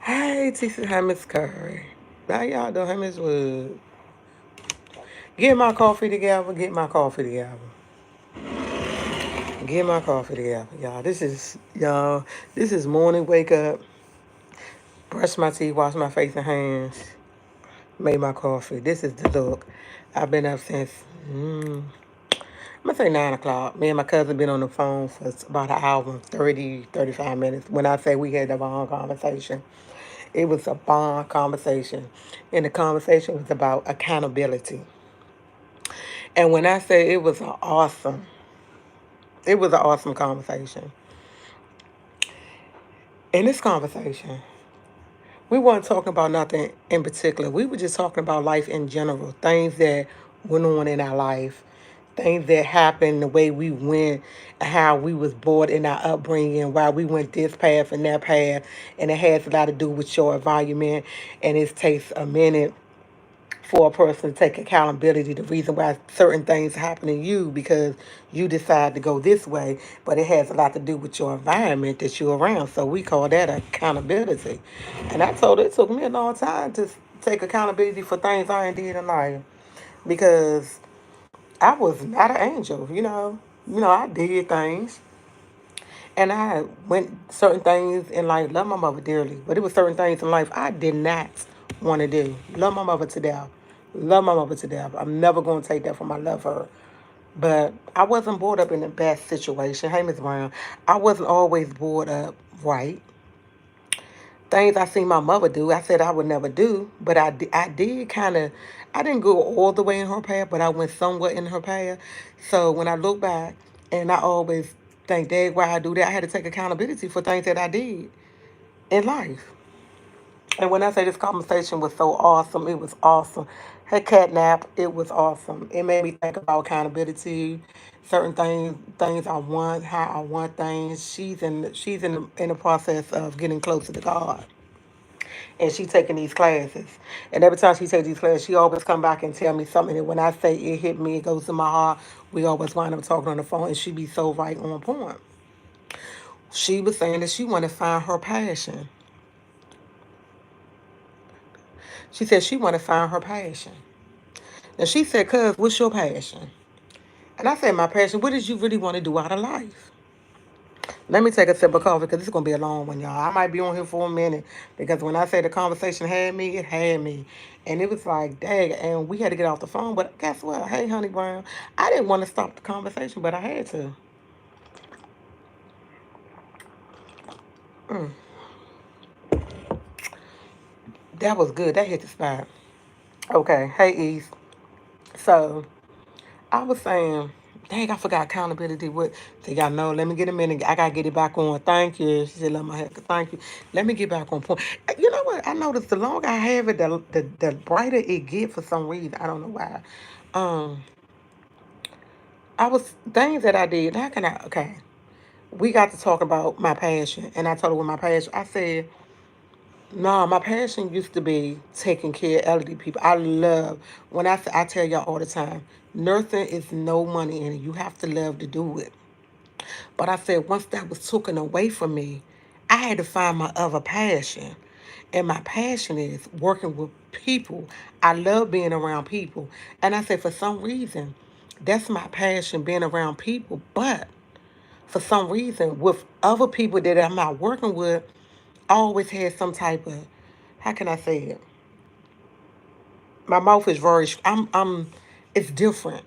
Hey, Tisa, hi, Miss Curry. How y'all doing? Hey, Miss Wood. Get my coffee together. Get my coffee together. Get my coffee together, y'all. This is morning wake up. Brush my teeth, wash my face and hands. Made my coffee. This is the look. I've been up since I'm gonna say 9 o'clock. Me and my cousin been on the phone for about an hour, 35 minutes. When I say we had a long conversation, it was a bond conversation. And the conversation was about accountability. And when I say it was an awesome conversation. In this conversation, we weren't talking about nothing in particular. We were just talking about life in general, things that went on in our life, things that happened, the way we went, how we was brought in our upbringing, why we went this path and that path, and it has a lot to do with your environment. And it takes a minute for a person to take accountability. The reason why certain things happen to you because you decide to go this way, but it has a lot to do with your environment that you're around. So we call that accountability. And I told her it took me a long time to take accountability for things I ain't did in life because I was not an angel. I did things. And I went certain things in life, love my mother dearly, but it was certain things in life I did not want to do. Love my mother to death. Love my mother to death. I'm never going to take that from I love her. But I wasn't brought up in the best situation. Hey, Miss Brown. I wasn't always brought up right. Things I seen my mother do, I said I would never do. But I did kind of, I didn't go all the way in her path, but I went somewhat in her path. So when I look back, and I always think, Dad, why I do that, I had to take accountability for things that I did in life. And when I say this conversation was so awesome, it was awesome. Her catnap, it was awesome. It made me think about accountability, certain things I want, how I want things. She's in the process of getting closer to God, and she taking these classes. And every time she takes these classes, she always come back and tell me something. And when I say it hit me, it goes to my heart. We always wind up talking on the phone, and she be so right on point. She was saying that she want to find her passion. She said she want to find her passion. And she said, "Cuz, what's your passion?" And I said, "My passion, what did you really want to do out of life?" Let me take a sip of coffee because this is going to be a long one, y'all. I might be on here for a minute because when I say the conversation had me, it had me. And it was like, dang, and we had to get off the phone. But guess what? Hey, Honey Brown, I didn't want to stop the conversation, but I had to. Mm, that was good. That hit the spot. Okay. Hey, East. So I was saying, dang, I forgot accountability. What? So y'all know, let me get a minute. I got to get it back on. Thank you. She said, let my head. Thank you. Let me get back on point. You know what? I noticed the longer I have it, the brighter it get for some reason. I don't know why. Um, I was, things that I did. How can I, okay. We got to talk about my passion. And I told her what my passion, I said, no, my passion used to be taking care of elderly people. I love, I tell y'all all the time, nursing is no money in it. You have to love to do it. But I said once that was taken away from me, I had to find my other passion. And my passion is working with people. I love being around people. And I said for some reason, that's my passion, being around people. But for some reason, with other people that I'm not working with, I always had some type of, how can I say it? My mouth is very, it's different.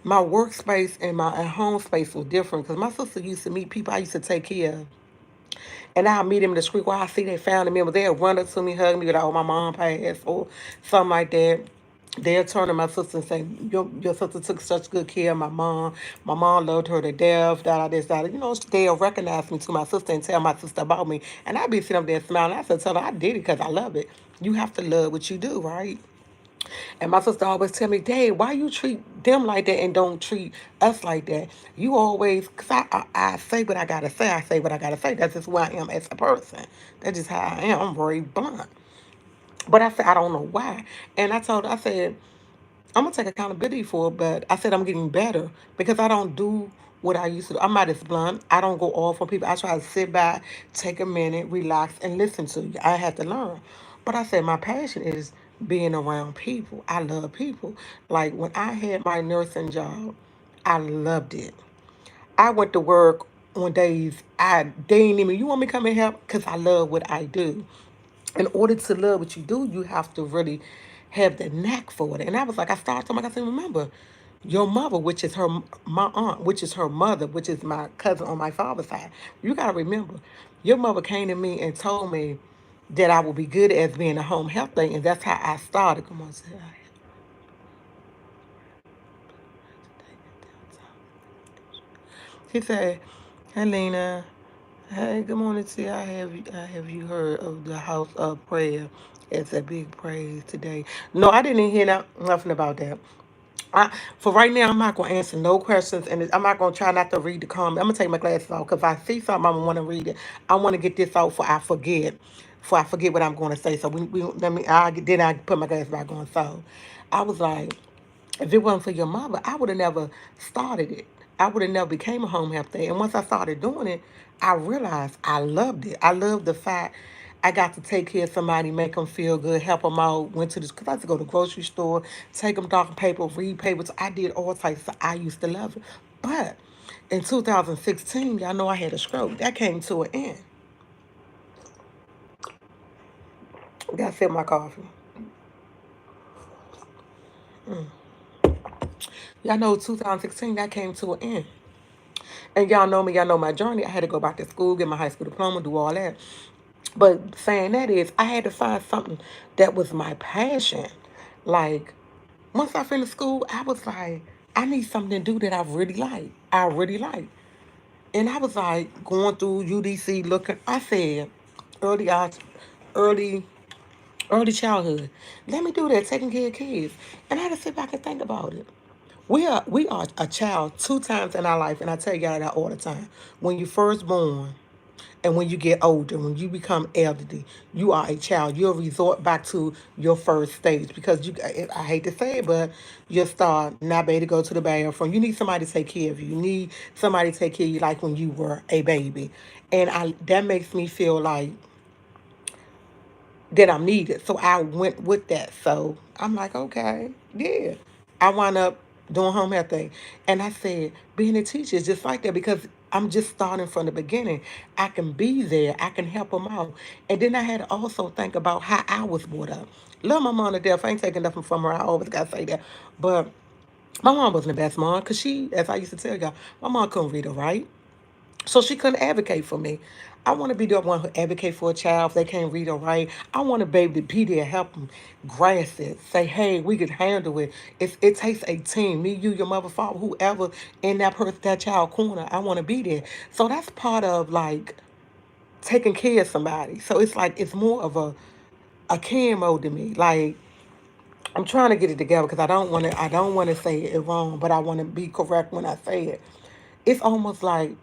My workspace and my home space was different because my sister used to meet people I used to take care of. And I'll meet them in the street where I see they family members. They'll run up to me, hug me, like, oh, my mom passed, or something like that. They'll turn to my sister and say, your sister took such good care of my mom. My mom loved her to death, da da this, da da. You know, they'll recognize me to my sister and tell my sister about me. And I'd be sitting up there smiling. I said, tell her I did it because I love it. You have to love what you do, right? And my sister always tell me, Dave, why you treat them like that and don't treat us like that? You always, because I say what I got to say. I say what I got to say. That's just who I am as a person. That's just how I am. I'm very blunt. But I said, I don't know why. And I told her, I said, I'm going to take accountability for it, but I said I'm getting better because I don't do what I used to do. I'm not as blunt. I don't go off on people. I try to sit back, take a minute, relax, and listen to you. I had to learn. But I said my passion is being around people. I love people. Like when I had my nursing job, I loved it. I went to work on days they ain't even, you want me to come and help? Because I love what I do. In order to love what you do, you have to really have the knack for it. And I was like, I started talking, like I said, remember, your mother, which is my aunt, which is her mother, which is my cousin on my father's side. You got to remember, your mother came to me and told me that I would be good as being a home health thing, and that's how I started. Come on, say, she said, "Hey, Lena. Hey, good morning to you. I have you heard of the house of prayer? It's a big praise today. No, I didn't hear nothing about that. For right now, I'm not going to answer no questions, and I'm not going to try not to read the comment. I'm going to take my glasses off because if I see something, I'm going to want to read it. I want to get this out before I forget what I'm going to say. So then I put my glasses back on. So I was like, if it wasn't for your mother, I would have never started it. I would have never became a home health day. And once I started doing it, I realized I loved it. I loved the fact I got to take care of somebody, make them feel good, help them out. Went to this, because I had to go to the grocery store, take them dog paper, read papers. I did all types. I used to love it. But in 2016, y'all know I had a stroke. That came to an end. Got to sip my coffee. Y'all know 2016, that came to an end. And y'all know me, y'all know my journey. I had to go back to school, get my high school diploma, do all that. But saying that is, I had to find something that was my passion. Like, once I finished school, I was like, I need something to do that I really like. I really like. And I was like, going through UDC looking, I said, early art, early, early childhood. Let me do that, taking care of kids. And I had to sit back and think about it. We are a child two times in our life, and I tell y'all that all the time. When you first born, and when you get older, when you become elderly, you are a child. You'll resort back to your first stage because I hate to say it, but you'll start not be able to go to the bathroom. You need somebody to take care of you. You need somebody to take care of you like when you were a baby. And that makes me feel like that I'm needed. So I went with that. So I'm like, okay, yeah. I wound up doing home health thing. And I said, being a teacher is just like that because I'm just starting from the beginning. I can be there. I can help them out. And then I had to also think about how I was brought up. Love my mom to death. I ain't taking nothing from her. I always got to say that. But my mom wasn't the best mom because she, as I used to tell y'all, my mom couldn't read or write. So she couldn't advocate for me. I want to be the one who advocate for a child if they can't read or write. I want to be able to be there, help them grasp it, say, hey, we can handle it. It takes a team, me, you, your mother, father, whoever in that child corner. I want to be there. So that's part of like taking care of somebody. So it's like it's more of a care mode to me. Like I'm trying to get it together because I don't want to say it wrong, but I want to be correct when I say it. It's almost like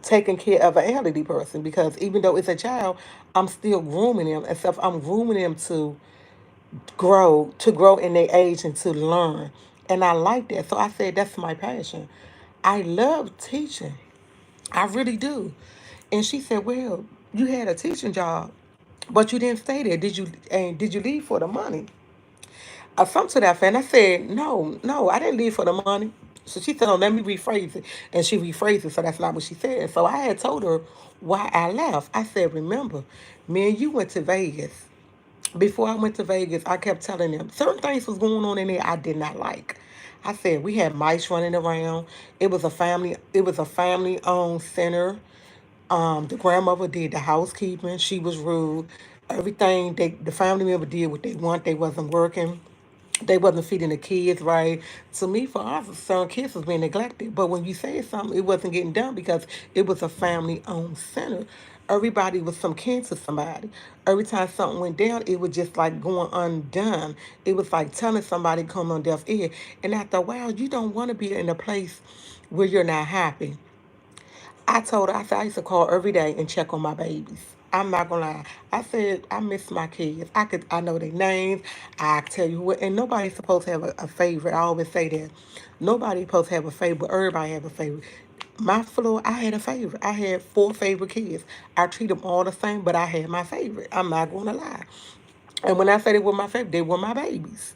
taking care of an elderly person because even though it's a child, I'm still grooming them. Except I'm grooming them to grow in their age and to learn. And I like that. So I said that's my passion. I love teaching. I really do. And she said, well, you had a teaching job, but you didn't stay there. Did you leave for the money? Something to that effect. I said, no, no, I didn't leave for the money. So she said, oh, let me rephrase it. And she rephrased it, so that's not what she said. So I had told her why I left. I said, remember, me and you went to Vegas. Before I went to Vegas, I kept telling them certain things was going on in there I did not like. I said we had mice running around. It was a family owned center. The grandmother did the housekeeping. She was rude. Everything the family member did what they want. They wasn't working. They wasn't feeding the kids right. To me, for us, son, kids was being neglected. But when you say something, it wasn't getting done because it was a family-owned center. Everybody was some kin to somebody. Every time something went down, it was just like going undone. It was like telling somebody come on deaf ear. And after a while, you don't want to be in a place where you're not happy. I told her, I said, I used to call every day and check on my babies. I'm not gonna lie. I said, I miss my kids. I know their names. I tell you what, and nobody's supposed to have a favorite. I always say that. Nobody's supposed to have a favorite, but everybody have a favorite. My floor, I had a favorite. I had four favorite kids. I treat them all the same, but I had my favorite. I'm not gonna lie. And when I say they were my favorite, they were my babies.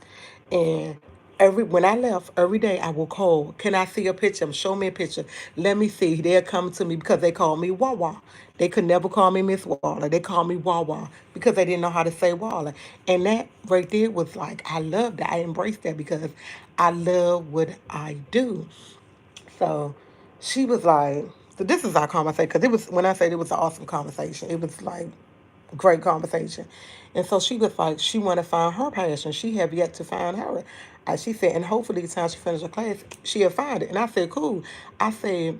And when I left, every day I will call. Can I see a picture? Show me a picture. Let me see. They'll come to me because they call me Wawa. They could never call me Miss Waller. They call me Wawa because they didn't know how to say Waller. And that right there was like, I loved that. I embraced that because I love what I do. So she was like, so this is our conversation because it was, when I said it was an awesome conversation, it was like great conversation. And so she was like, she want to find her passion. She have yet to find her. She said, and hopefully the time she finishes her class, she'll find it. And I said, cool. I said,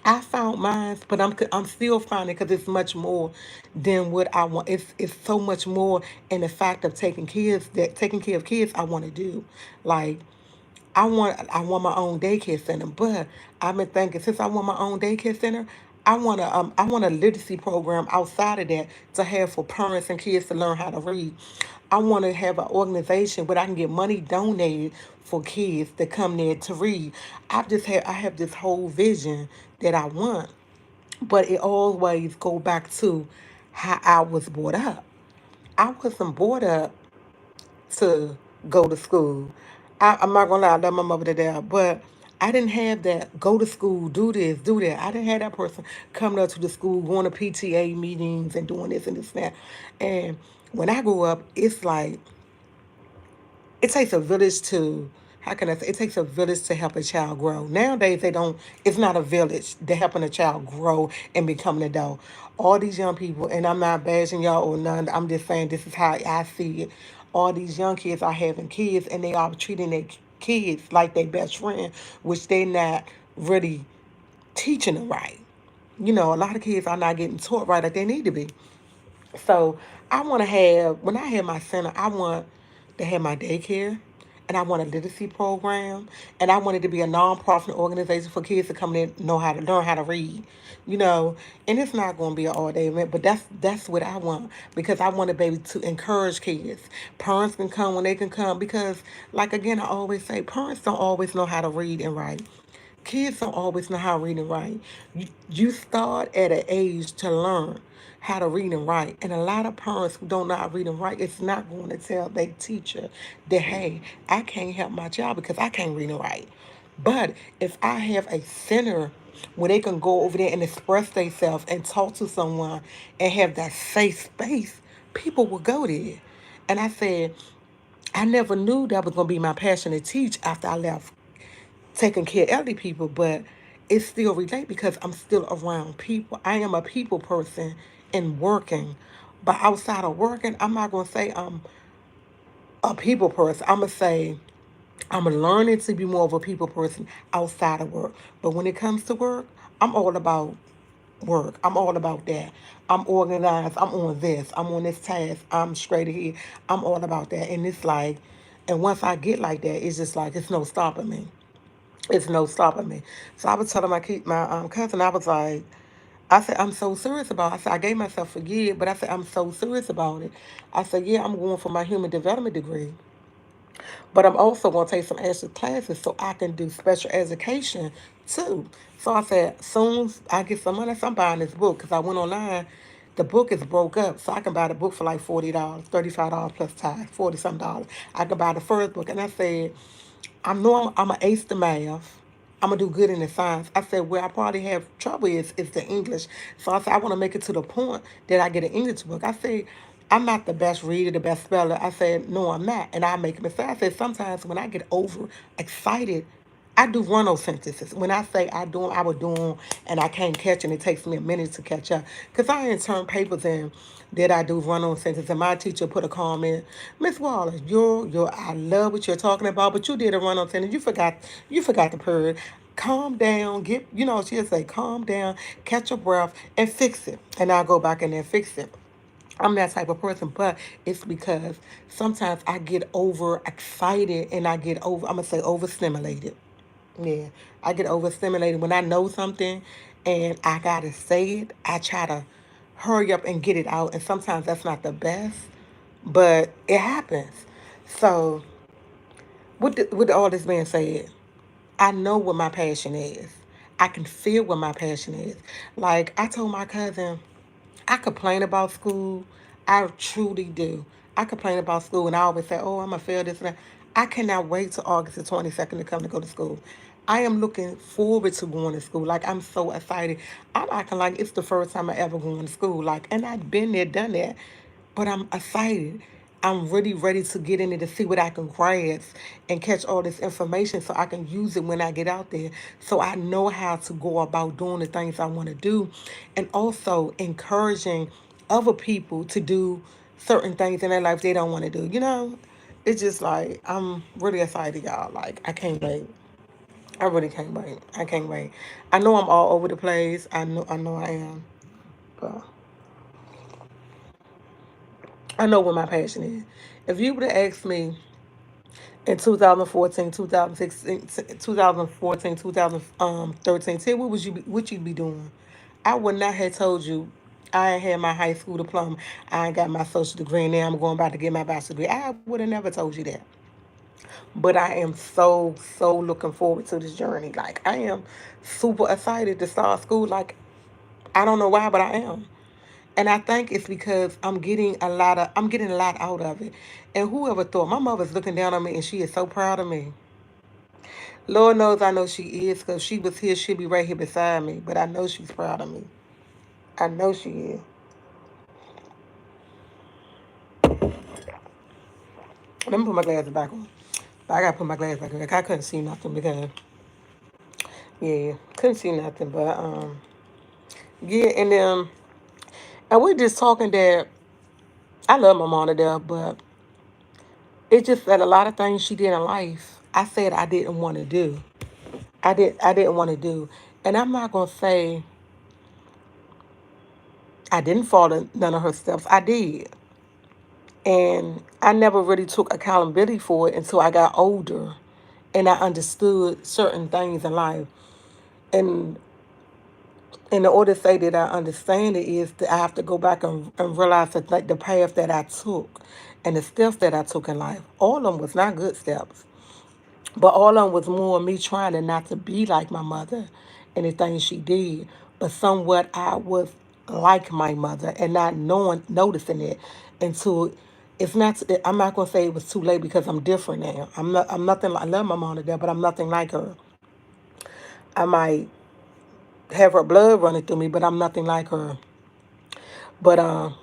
I found mine, but I'm still finding because it's much more than what I want. It's so much more in the fact of taking care of kids. I want to do, like I want my own daycare center, but I've been thinking since I want my own daycare center, I want a literacy program outside of that to have for parents and kids to learn how to read. I want to have an organization where I can get money donated for kids that come there to read. I have this whole vision that I want, but it always go back to how I was brought up. I wasn't brought up to go to school. I'm not gonna lie, I love my mother to death, but I didn't have that go to school, do this, do that. I didn't have that person coming up to the school, going to PTA meetings and doing this and this and that. And when I grew up, it's like it takes a village to how can I say it takes a village to help a child grow. Nowadays they don't it's not a village. They're helping a child grow and become an adult. All these young people, and I'm not bashing y'all or none, I'm just saying this is how I see it. All these young kids are having kids and they are treating their kids like their best friend, which they not really teaching them right. You know, a lot of kids are not getting taught right like they need to be. So I want to have when I have my center, I want to have my daycare, and I want a literacy program, and I want it to be a nonprofit organization for kids to come in and know how to learn how to read. You know, and it's not going to be an all day event, but that's what I want because I want to be able to encourage kids. Parents can come when they can come because, like again, I always say, parents don't always know how to read and write. Kids don't always know how to read and write. You start at an age to learn how to read and write. And a lot of parents who don't know how to read and write, it's not going to tell their teacher that, hey, I can't help my child because I can't read and write. But if I have a center where they can go over there and express themselves and talk to someone and have that safe space, people will go there. And I said, I never knew that was going to be my passion to teach after I left taking care of elderly people, but it still relate because I'm still around people. I am a people person and working. But outside of working, I'm not gonna say I'm a people person. I'm gonna say I'm learning to be more of a people person outside of work. But when it comes to work, I'm all about work. I'm all about that. I'm organized. I'm on this. I'm on this task. I'm straight ahead. I'm all about that. And it's like, and once I get like that, it's just like it's no stopping me. It's no stopping me. So I was telling my cousin, I was like, I said, I'm so serious about it. I said, I gave myself a year, but I said, I'm so serious about it. I said, yeah, I'm going for my human development degree. But I'm also going to take some extra classes so I can do special education too. So I said, soon as I get some money, so I'm buying this book because I went online. The book is broke up, so I can buy the book for like $40, $35 plus tax, 40 some dollars. I can buy the first book. And I said, I know I'm an ace to math. I'm gonna do good in the science. I said where I probably have trouble is the English. So I said I want to make it to the point that I get an English book. I said I'm not the best reader, the best speller. I said no, I'm not, and I make a mistake. I said sometimes when I get over excited, I do run those sentences. When I say I do them, I will do them, and I can't catch, and it takes me a minute to catch up. Cause I ain't turn papers in that I do run on sentences, and my teacher put a comment, Miss Wallace, I love what you're talking about, but you did a run on sentence. You forgot the period. Calm down, she'll say, calm down, catch your breath, and fix it. And I'll go back in there and fix it. I'm that type of person, but it's because sometimes I get over excited and I'm gonna say overstimulated. Yeah, I get overstimulated when I know something and I gotta say it. I try to hurry up and get it out, and sometimes that's not the best, but it happens. So, with all this being said, I know what my passion is. I can feel what my passion is. Like I told my cousin, I complain about school. I truly do. I complain about school and I always say, oh, I'm going to fail this and that. I cannot wait till August the 22nd to come to go to school. I am looking forward to going to school. Like, I'm so excited. I'm acting like it's the first time I ever going to school. Like, and I've been there, done that. But I'm excited. I'm really ready to get in it to see what I can grasp and catch all this information so I can use it when I get out there. So I know how to go about doing the things I want to do, and also encouraging other people to do certain things in their life they don't want to do. It's just like I'm really excited, y'all. Like I can't wait. I really can't wait. I can't wait. I know I'm all over the place. I know I am. But I know what my passion is. If you would have asked me in 2014, 2016, 2014, 2013, tell what you be doing. I would not have told you I ain't had my high school diploma. I ain't got my social degree, and now I'm going about to get my bachelor's degree. I would have never told you that. But I am so, so looking forward to this journey. Like, I am super excited to start school. Like, I don't know why, but I am. And I think it's because I'm getting a lot out of it. And whoever thought, my mother's looking down on me and she is so proud of me. Lord knows I know she is, because if she was here, she'd be right here beside me. But I know she's proud of me. I know she is. Let me put my glasses back on. But I gotta put my glasses back on. Like, I couldn't see nothing because, yeah, couldn't see nothing. But yeah, and we're just talking that I love my mom to death, but it's just that a lot of things she did in life, I said I didn't want to do. I didn't want to do. And I'm not gonna say I didn't follow none of her steps. I did. And I never really took accountability for it until I got older and I understood certain things in life. And in order to say that I understand it is that I have to go back and realize that like the path that I took and the steps that I took in life, all of them was not good steps. But all of them was more me trying to not to be like my mother and the things she did, but somewhat I was like my mother and not noticing it until it's not. I'm not gonna say it was too late because I'm different now. I'm not. I'm nothing. I love my mom to death, but I'm nothing like her. I might have her blood running through me, but I'm nothing like her. But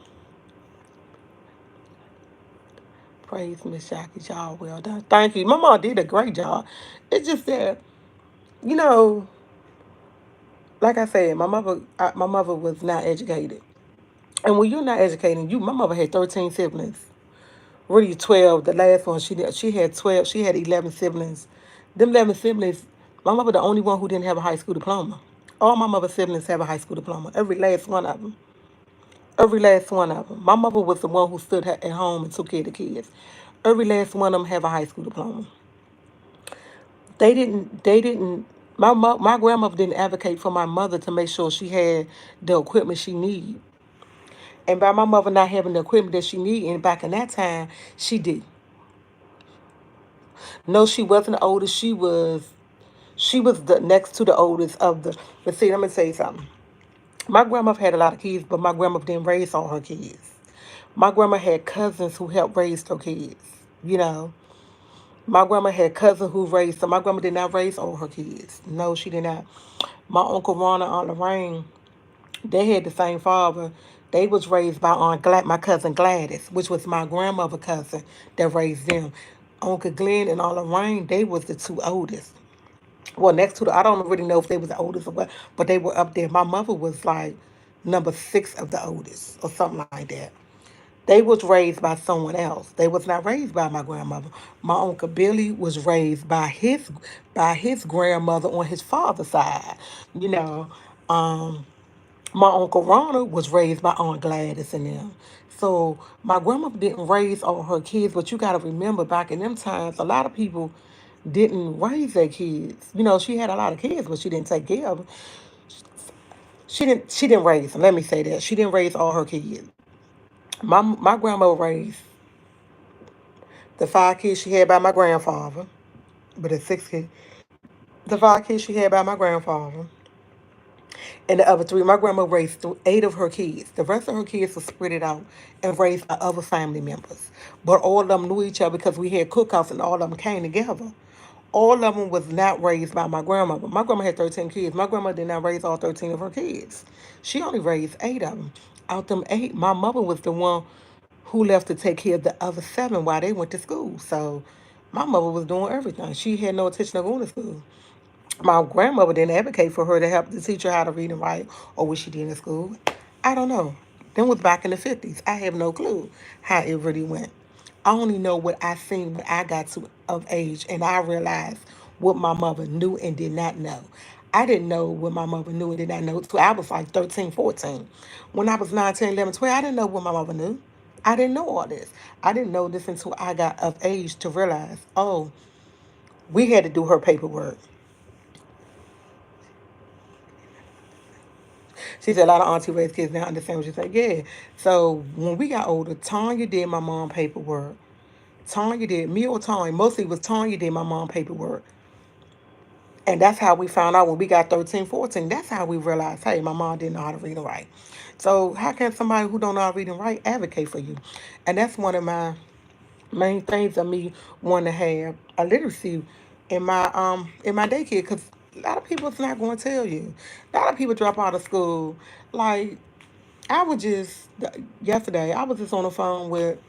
praise Miss Jackie, y'all. Well done. Thank you. My mom did a great job. It's just that you know. Like I said, my mother was not educated. And when you're not educated, my mother had 13 siblings. Really 12. The last one, she had 12. She had 11 siblings. Them 11 siblings, my mother the only one who didn't have a high school diploma. All my mother's siblings have a high school diploma. Every last one of them. Every last one of them. My mother was the one who stood at home and took care of the kids. Every last one of them have a high school diploma. They didn't my grandmother didn't advocate for my mother to make sure she had the equipment she need. And by my mother not having the equipment that she needed, and back in that time, she did. No, she wasn't the oldest. She was the next to the oldest of the. But see, let me tell you something. My grandmother had a lot of kids, but my grandmother didn't raise all her kids. My grandma had cousins who helped raise her kids. You know, my grandma had cousins who raised them. My grandma did not raise all her kids. No, she did not. My uncle Ron and Aunt Lorraine, they had the same father. They was raised by my cousin Gladys, which was my grandmother cousin that raised them. Uncle Glenn and Aunt Lorraine, they was the two oldest. Well, next to the, I don't really know if they was the oldest or what, but they were up there. My mother was like number six of the oldest or something like that. They was raised by someone else. They was not raised by my grandmother. My uncle Billy was raised by his grandmother on his father's side. You know, um, my uncle Ronald was raised by Aunt Gladys and them. So my grandmother didn't raise all her kids, but you got to remember back in them times, a lot of people didn't raise their kids. You know, she had a lot of kids, but she didn't take care of them. She didn't raise them. Let me say that she didn't raise all her kids. My grandmother raised the five kids she had by my grandfather, but the six kids, the five kids she had by my grandfather, and the other three, my grandma raised eight of her kids. The rest of her kids were spread it out and raised by other family members. But all of them knew each other because we had cookouts and all of them came together. All of them was not raised by my grandmother. My grandma had 13 kids. My grandma did not raise all 13 of her kids. She only raised eight of them. Out them eight, my mother was the one who left to take care of the other seven while they went to school. So my mother was doing everything. She had no intention of going to school. My grandmother didn't advocate for her to help to teach her how to read and write or what she did in school. I don't know. Then was back in the 50s. I have no clue how it really went. I only know what I seen when I got to of age and I realized what my mother knew and did not know. I didn't know what my mother knew and did not know. So I was like 13, 14. When I was 9, 10, 11, 12, I didn't know what my mother knew. I didn't know all this. I didn't know this until I got of age to realize, oh, we had to do her paperwork. She said a lot of auntie raised kids now understand what she said. Yeah. So when we got older, Tanya did my mom paperwork. Tanya did me or Tanya. Mostly it was Tanya did my mom paperwork. And that's how we found out when we got 13, 14. That's how we realized, hey, my mom didn't know how to read and write. So how can somebody who don't know how to read and write advocate for you? And that's one of my main things of me wanting to have a literacy in my daycare because a lot of people's not going to tell you. A lot of people drop out of school. Like I was just yesterday. I was just on the phone with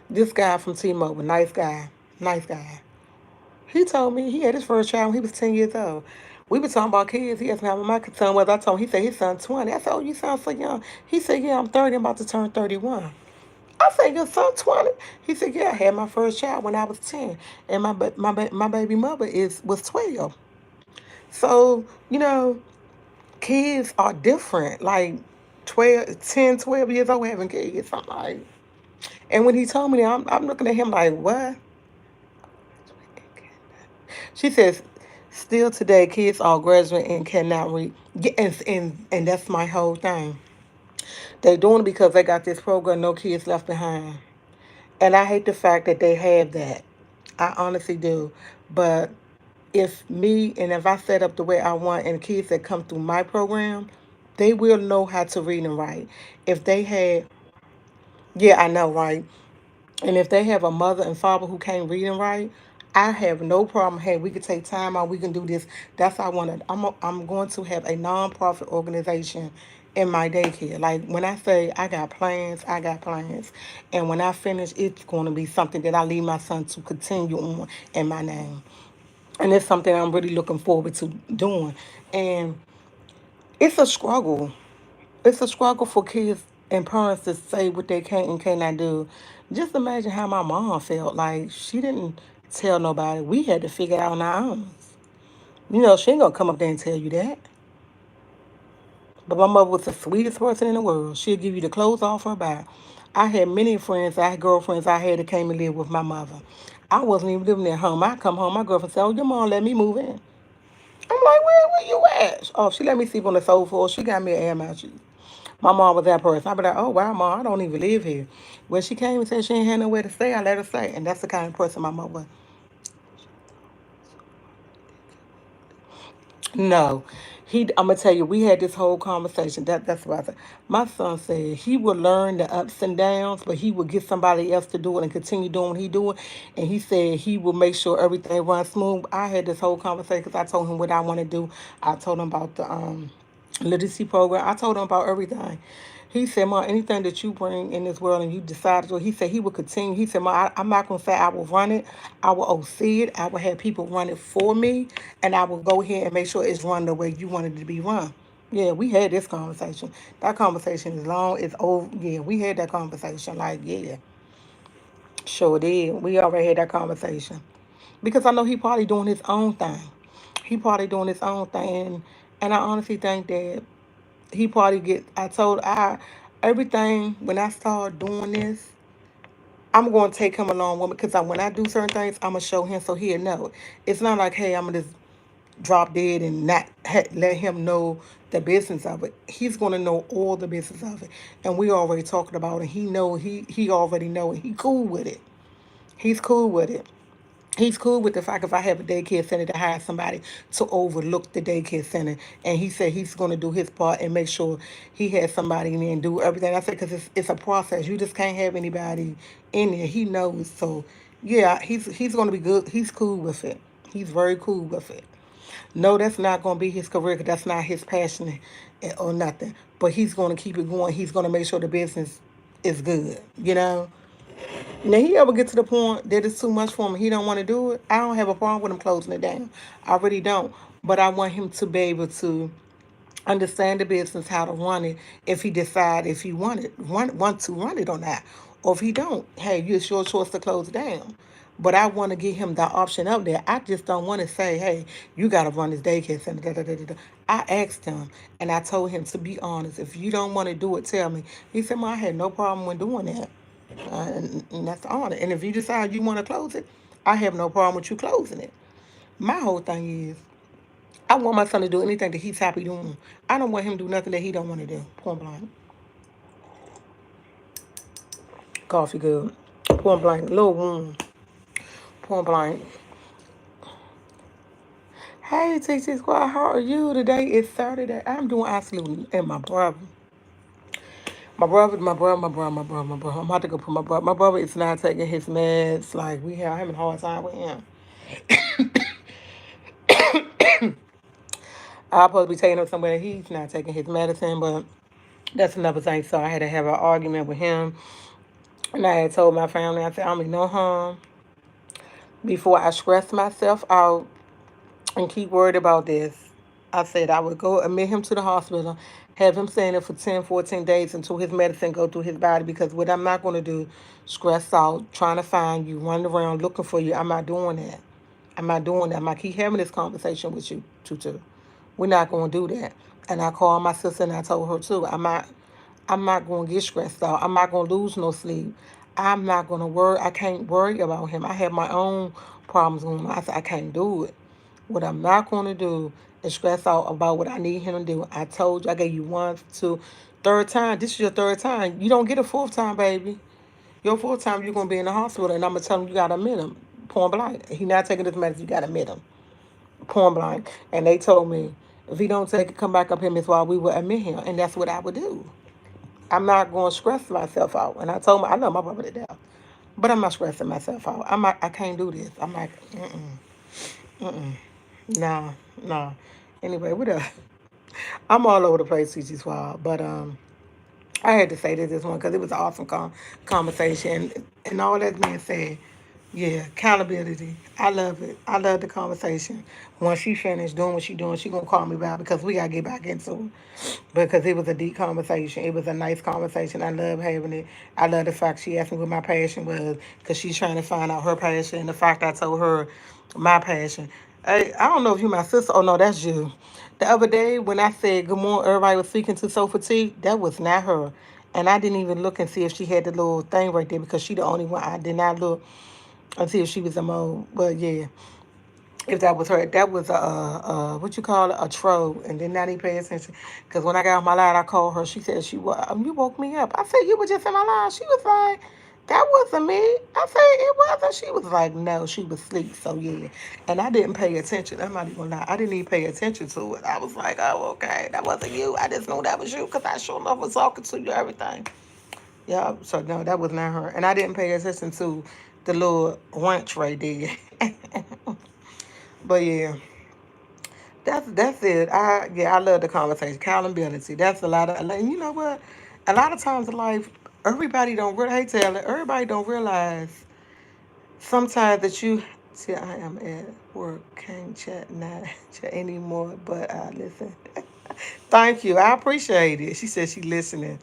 this guy from T-Mobile. Nice guy, nice guy. He told me he had his first child when he was 10 years old. We were talking about kids. He asked me how my son was. I told him. He said his son 20. I said, "Oh, you sound so young." He said, "Yeah, I'm 30. I'm about to turn 31." I said, "Your son 20?" He said, "Yeah, I had my first child when I was 10, and my baby mother is was 12." So kids are different. Like 12, 10, 12 years old having kids. I'm like, and when he told me that, I'm looking at him like, what? She says, still today, kids are graduate and cannot read. Yeah, and that's my whole thing. They doing it because they got this program, No Kids Left Behind. And I hate the fact that they have that. I honestly do. But if I set up the way I want and kids that come through my program, they will know how to read and write. If they had, yeah, I know, right? And if they have a mother and father who can't read and write, I have no problem. Hey, we could take time out. We can do this. That's how I want to. I'm going to have a nonprofit organization in my daycare. Like when I say I got plans, I got plans. And when I finish, it's going to be something that I leave my son to continue on in my name. And it's something I'm really looking forward to doing. And it's a struggle. It's a struggle for kids and parents to say what they can and cannot do. Just imagine how my mom felt. Like she didn't tell nobody. We had to figure it out on our own. She ain't gonna come up there and tell you that. But my mother was the sweetest person in the world. She'll give you the clothes off her back. I had many friends, I had girlfriends I had that came and lived with my mother. I wasn't even living at home. I come home, my girlfriend said, "Oh, your mom let me move in." I'm like, where you at? Oh, she let me sleep on the sofa. Or she got me an air mattress. My mom was that person. I'd be like, oh, wow, mom, I don't even live here. When she came and said she ain't had nowhere to stay, I let her stay. And that's the kind of person my mom was. No. I'm going to tell you, we had this whole conversation. That's what I said. My son said he would learn the ups and downs, but he would get somebody else to do it and continue doing what he doing. And he said he would make sure everything runs smooth. I had this whole conversation because I told him what I want to do. I told him about the literacy program. I told him about everything. He said, "Ma, anything that you bring in this world and you decide to do," he said he would continue. He said, "Ma, I'm not gonna say I will run it. I will oversee it. I will have people run it for me, and I will go here and make sure it's run the way you want it to be run." Yeah, we had this conversation. That conversation is long. It's over. Yeah, we had that conversation. Like, yeah, sure did. We already had that conversation because I know he probably doing his own thing. He probably doing his own thing, and I honestly think that he probably get. I told I everything when I start doing this, I'm going to take him along with me because when I do certain things, I'm gonna show him so he'll know. It's not like, hey, I'm gonna just drop dead and not let him know the business of it. He's gonna know all the business of it, and we already talking about it. He already know it. He cool with it. He's cool with it. He's cool with the fact if I have a daycare center to hire somebody to overlook the daycare center, and he said he's going to do his part and make sure he has somebody in there and do everything. I said because it's a process. You just can't have anybody in there. He knows. So yeah, he's going to be good. He's cool with it. He's very cool with it. No, that's not going to be his career. 'Cause that's not his passion or nothing. But he's going to keep it going. He's going to make sure the business is good. You know. Now he ever get to the point that it's too much for him, he don't want to do it. I don't have a problem with him closing it down. I really don't. But I want him to be able to understand the business, how to run it. If he decide if he want to run it or not, or if he don't, hey, it's your choice to close it down. But I want to give him the option up there. I just don't want to say, hey, you got to run this daycare center. Da, da, da, da, da. I asked him and I told him to be honest. If you don't want to do it, tell me. He said, "Well, I had no problem with doing that." And that's the honor. And if you decide you want to close it, I have no problem with you closing it. My whole thing is, I want my son to do anything that he's happy doing. I don't want him to do nothing that he don't want to do. Point blank. Coffee good. Point blank. Little wound. Point blank. Hey, TT Squad, how are you? Today is Saturday. I'm doing absolutely. And my brother. I'm about to go put my brother. My brother is not taking his meds. Like, we have having a hard time with him. I'm supposed to be taking him somewhere. He's not taking his medicine, but that's another thing. So I had to have an argument with him. And I had told my family, I said, I'm in no harm before I stress myself out and keep worried about this. I said I would go admit him to the hospital, have him staying there for 10, 14 days until his medicine go through his body because what I'm not going to do, stress out, trying to find you, running around looking for you. I'm not doing that. I'm not doing that. I'm not keep having this conversation with you, Tutu. We're not going to do that. And I called my sister and I told her too. I'm not going to get stressed out. I'm not going to lose no sleep. I'm not going to worry. I can't worry about him. I have my own problems going on. I said I can't do it. What I'm not going to do is stress out about what I need him to do. I told you, I gave you one, two, third time. This is your third time. You don't get a fourth time, baby. Your fourth time, you're going to be in the hospital, and I'm going to tell him you got to admit him. Point blank. He not taking this medicine, you got to admit him. Point blank. And they told me, if he don't take it, come back up here, Miss Wild, we will admit him. And that's what I would do. I'm not going to stress myself out. And I told him, I know my brother to death, but I'm not stressing myself out. I can't do this. I'm like, nah, nah. Anyway, what up? I'm all over the place, CG Swab, but I had to say this one because it was an awesome conversation. And all that being said, yeah, accountability. I love it. I love the conversation. Once she finished doing what she doing, she gonna call me back because we gotta get back into it. Because it was a deep conversation. It was a nice conversation. I love having it. I love the fact she asked me what my passion was because she's trying to find out her passion. And the fact I told her my passion. I don't know if you my sister. Oh no, that's you. The other day when I said good morning, everybody was speaking to Sofa T. That was not her, and I didn't even look and see if she had the little thing right there because she the only one I did not look and see if she was a mole. But yeah, if that was her, that was what you call it, a troll, and did not even pay attention. Because when I got off my line, I called her. She said you woke me up. I said you were just in my line. She was like, that wasn't me. I said it wasn't. She was like, no, she was asleep. So yeah, and I didn't pay attention. I'm not even gonna lie. I didn't even pay attention to it. I was like, oh okay, that wasn't you. I just know that was you because I sure enough was talking to you everything. Yeah. So no, that was not her, and I didn't pay attention to the little ranch right there. But yeah, that's it. I love the conversation. Accountability. That's a lot of. And you know what? A lot of times in life, everybody don't really, hey Taylor, everybody don't realize sometimes that you, see, I am at work, can't chat now chat anymore, but listen. Thank you. I appreciate it. She said she listening.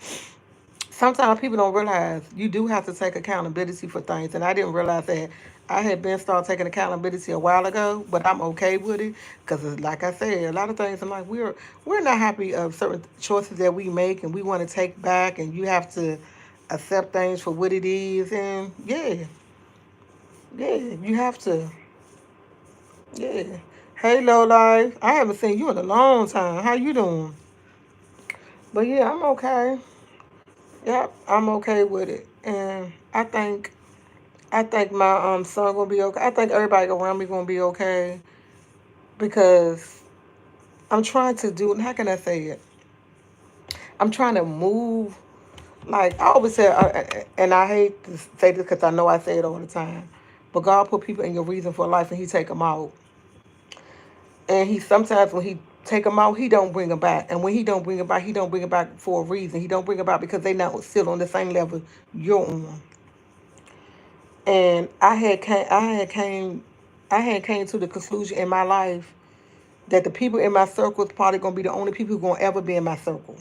Sometimes people don't realize you do have to take accountability for things, and I didn't realize that. I had been started taking accountability a while ago, but I'm okay with it because, like I said, a lot of things I'm like we're not happy of certain choices that we make, and we want to take back, and you have to accept things for what it is, and yeah, you have to, yeah. Hey, low life, I haven't seen you in a long time. How you doing? But yeah, I'm okay. Yep, I'm okay with it, and I think my son gonna be okay. I think everybody around me gonna be okay because I'm trying to do. How can I say it? I'm trying to move. Like I always say, and I hate to say this because I know I say it all the time, but God put people in your reason for life, and He take them out. And He sometimes when He take them out, He don't bring them back. And when He don't bring them back, He don't bring them back for a reason. He don't bring them back because they not still on the same level you're on. And I had came to the conclusion in my life that the people in my circle is probably gonna be the only people who gonna ever be in my circle.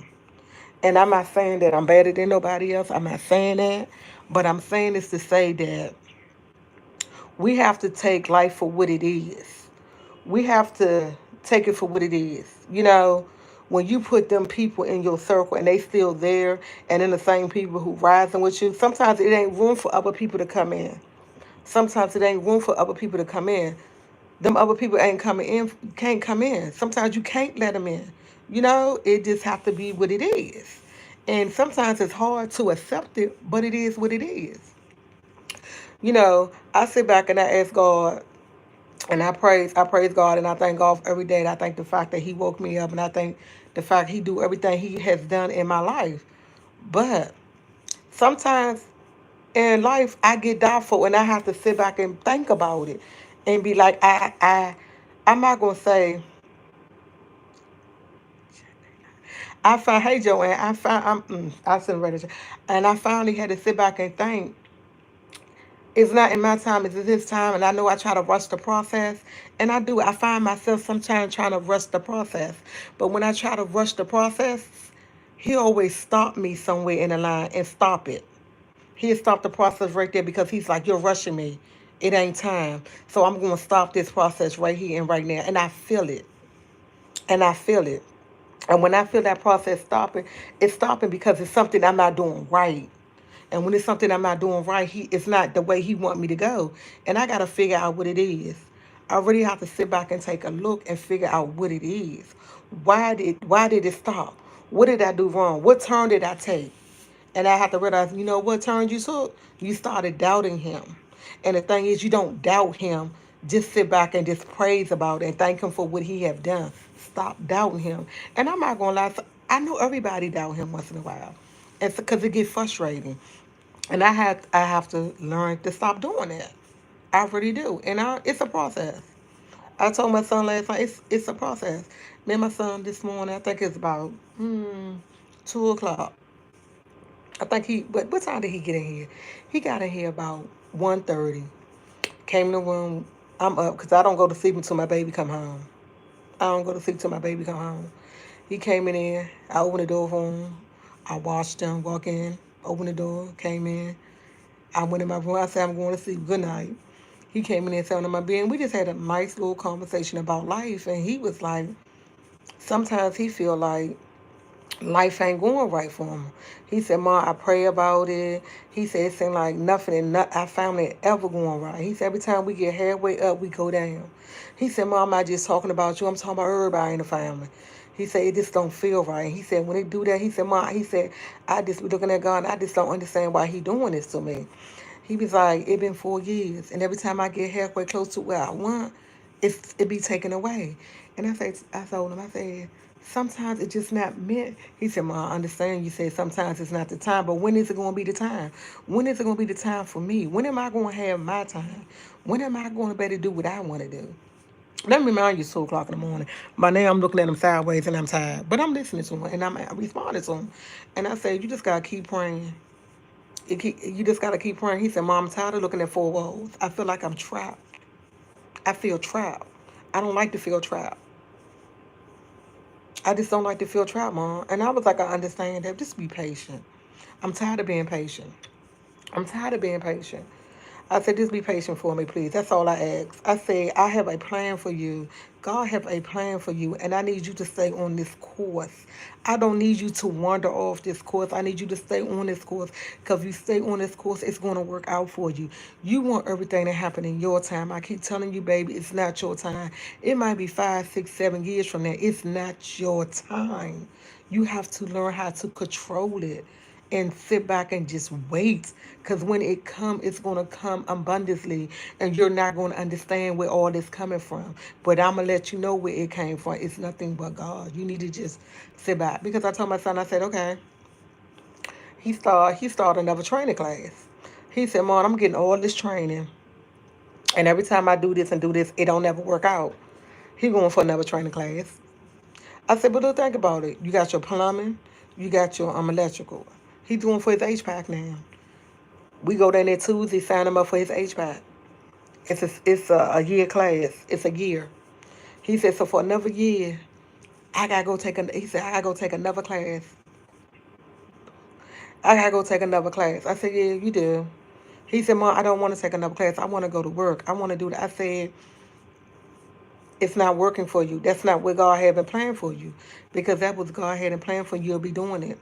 And I'm not saying that I'm better than nobody else. I'm not saying that, but I'm saying this to say that we have to take life for what it is. We have to take it for what it is. When you put them people in your circle and they still there, and then the same people who rising with you, sometimes it ain't room for other people to come in. Sometimes it ain't room for other people to come in. Them other people ain't coming in, can't come in. Sometimes you can't let them in. It just have to be what it is. And sometimes it's hard to accept it, but it is what it is. I sit back and I ask God, and I praise God, and I thank God for every day. And I thank the fact that He woke me up, and I thank the fact He do everything He has done in my life. But sometimes in life, I get doubtful, and I have to sit back and think about it, and be like, I'm not gonna say. I found, hey Joanne, I said ready, and I finally had to sit back and think. It's not in my time, it's in His time, and I know I try to rush the process, and I do. I find myself sometimes trying to rush the process, but when I try to rush the process, He always stop me somewhere in the line and stop it. He'll stop the process right there because He's like, you're rushing me. It ain't time. So I'm going to stop this process right here and right now. And I feel it. And I feel it. And when I feel that process stopping, it's stopping because it's something I'm not doing right. And when it's something I'm not doing right, it's not the way He want me to go. And I got to figure out what it is. I really have to sit back and take a look and figure out what it is. Why did it stop? What did I do wrong? What turn did I take? And I have to realize, what turn you took? You started doubting Him. And the thing is, you don't doubt Him. Just sit back and just praise about it and thank Him for what He have done. Stop doubting Him. And I'm not going to lie, I know everybody doubt Him once in a while. And because it gets frustrating. And I have to learn to stop doing that. I really do. And it's a process. I told my son last night, it's a process. Me and my son this morning, I think it's about 2 o'clock. I think what time did he get in here? He got in here about 1:30. Came in the room. I'm up because I don't go to sleep until my baby come home. I don't go to sleep till my baby come home. He came in there. I opened the door for him. I watched him walk in, opened the door, came in. I went in my room. I said, I'm going to sleep. Good night. He came in there and sat on my bed. And we just had a nice little conversation about life. And he was like, sometimes he feel like life ain't going right for him. He said, Ma, I pray about it. He said, it seemed like nothing in our family ever going right. He said, every time we get halfway up, we go down. He said, Mom, I'm not just talking about you. I'm talking about everybody in the family. He said, it just don't feel right. He said, when they do that, he said, Ma, he said, I just be looking at God and I just don't understand why He doing this to me. He was like, it been 4 years. And every time I get halfway close to where I want, it be taken away. And I told him, I said, sometimes it's just not meant. He said, Ma, I understand you said sometimes it's not the time, but when is it going to be the time? When is it going to be the time for me? When am I going to have my time? When am I going to better do what I want to do? Let me remind you, it's 2 o'clock in the morning. By now, I'm looking at him sideways and I'm tired. But I'm listening to him and I'm responding to him. And I said, you just got to keep praying. You just got to keep praying. He said, Mom, I'm tired of looking at four walls. I feel like I'm trapped. I feel trapped. I don't like to feel trapped. I just don't like to feel trapped, Mom. And I was like, I understand that. Just be patient. I'm tired of being patient. I'm tired of being patient. I said, just be patient for me, please. That's all I ask. I say, I have a plan for you. God have a plan for you, and I need you to stay on this course. I don't need you to wander off this course. I need you to stay on this course, because if you stay on this course, it's going to work out for you. You want everything to happen in your time. I keep telling you, baby, it's not your time. It might be 5, 6, 7 years from now. It's not your time. You have to learn how to control it and sit back and just wait, because when it come, it's going to come abundantly, and you're not going to understand where all this coming from. But I'm going to let you know where it came from. It's nothing but God. You need to just sit back, because I told my son, I said, okay. He started another training class. He said, Mom, I'm getting all this training, and every time I do this, it don't ever work out. He going for another training class. I said, but don't think about it. You got your plumbing, you got your electrical. He doing for his HVAC now. We go down there Tuesday, sign him up for his HVAC. It's a year class. It's a year. He said, so for another year, I gotta go take he said, I gotta go take another class. I gotta go take another class. I said, yeah, you do. He said, Mom, I don't want to take another class. I want to go to work. I want to do that. I said, it's not working for you. That's not what God had been planned for you. Because that was God had in plan for you, you'll be doing it.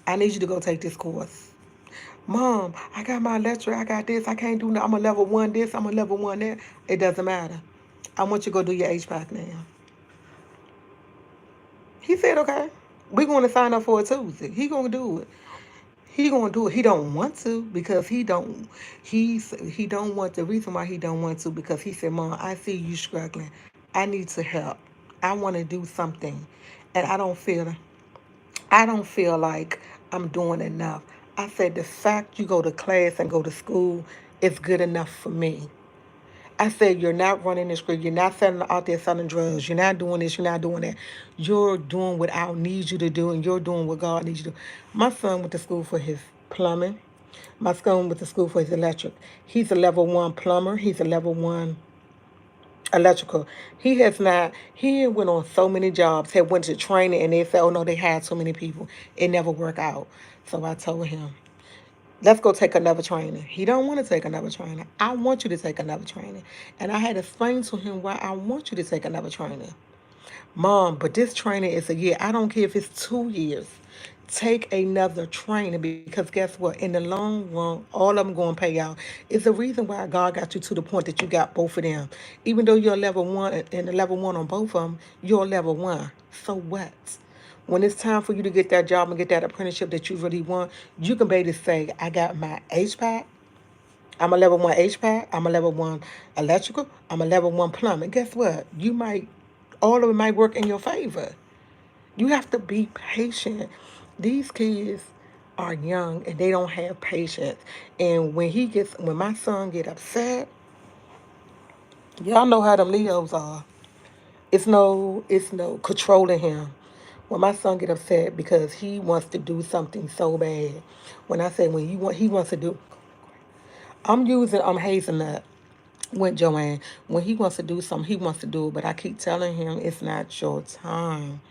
I need you to go take this course. Mom, I got my electric, I got this, I can't do nothing. I'm a level one this, I'm a level one that. It doesn't matter. I want you to go do your HVAC now. He said, okay. We're going to sign up for it Tuesday. He going to do it. He going to do it. He don't want to, because he don't want, the reason why he don't want to, because he said, Mom, I see you struggling. I need to help. I want to do something. And I don't feel like I'm doing enough. I said, the fact you go to class and go to school is good enough for me. I said, you're not running the street. You're not selling out there selling drugs. You're not doing this. You're not doing that. You're doing what I need you to do, and you're doing what God needs you to do. My son went to school for his plumbing. My son went to school for his electric. He's a level one plumber. He's a level one electrical. He went on so many jobs, had went to training, and they said, oh no, they had so many people. It never worked out. So I told him, let's go take another training. He don't want to take another training. I want you to take another training. And I had to explain to him why I want you to take another training. Mom, but this training is a year. I don't care if it's 2 years. Take another training, because guess what? In the long run, all of them going to pay out. It's the reason why God got you to the point that you got both of them. Even though you're level one and the level one on both of them, you're level one. So what? When it's time for you to get that job and get that apprenticeship that you really want, you can basically say, I got my HVAC, I'm a level one HVAC, I'm a level one electrical, I'm a level one plumbing. Guess what? All of it might work in your favor. You have to be patient. These kids are young and they don't have patience. And when my son get upset, y'all know how them Leos are. It's no controlling him. When my son get upset because he wants to do something so bad, when I say he wants to do, I'm using hazelnut with Joanne. When he wants to do something, he wants to do it. But I keep telling him it's not your time.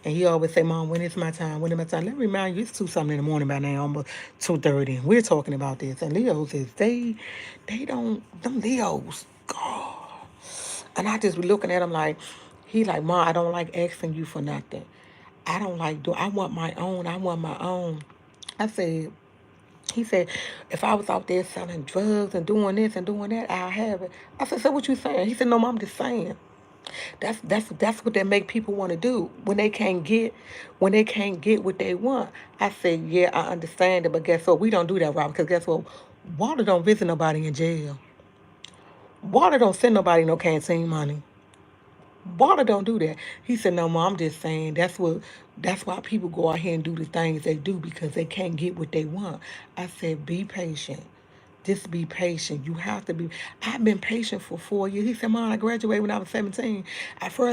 And he always say, Mom, when is my time? When is my time? Let me remind you, it's 2 something in the morning by now, almost 2:30. We're talking about this. And Leos is they don't them Leos. God. And I just be looking at him like, he like, Mom, I don't like asking you for nothing. I don't like do I want my own. I want my own. I said, he said, if I was out there selling drugs and doing this and doing that, I'll have it. I said, so what you saying? He said, no, Mom, I'm just saying. That's what they make people want to do when they can't get what they want. I said, yeah, I understand it, but guess what? We don't do that, Rob, because guess what? Water don't visit nobody in jail. Water don't send nobody no canteen money. Water don't do that. He said, no, Mom, I'm just saying that's why people go out here and do the things they do, because they can't get what they want. I said, be patient. Just be patient. You have to be. I've been patient for 4 years. He said, Mom, I graduated when I was 17.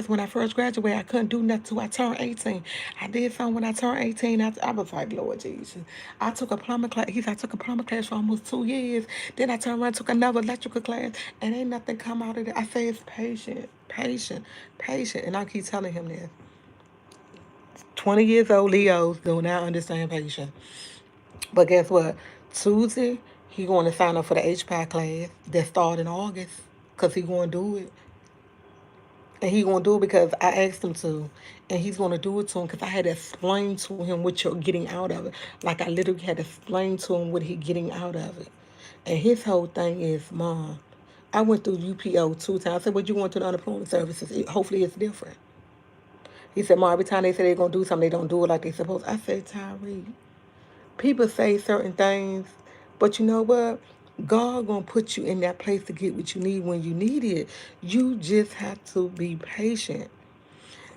When I first graduated, I couldn't do nothing until I turned 18. I did something when I turned 18. I was like, Lord Jesus. I took a plumbing class. He said, I took a plumbing class for almost 2 years. Then I turned around and took another electrical class. And ain't nothing come out of it. I say it's patient, patient, patient. And I keep telling him this. 20 years old Leos do not understand patience. But guess what? Tuesday, he going to sign up for the HPAC class that start in August. Because he going to do it. And he going to do it because I asked him to. And he's going to do it to him because I had to explain to him what you're getting out of it. Like I literally had to explain to him what he getting out of it. And his whole thing is, Mom, I went through UPO 2 times. I said, what you going through the unemployment services? Hopefully it's different. He said, Mom, every time they say they're going to do something, they don't do it like they supposed. I said, Tyree, people say certain things, but you know what? God gonna put you in that place to get what you need when you need it. You just have to be patient.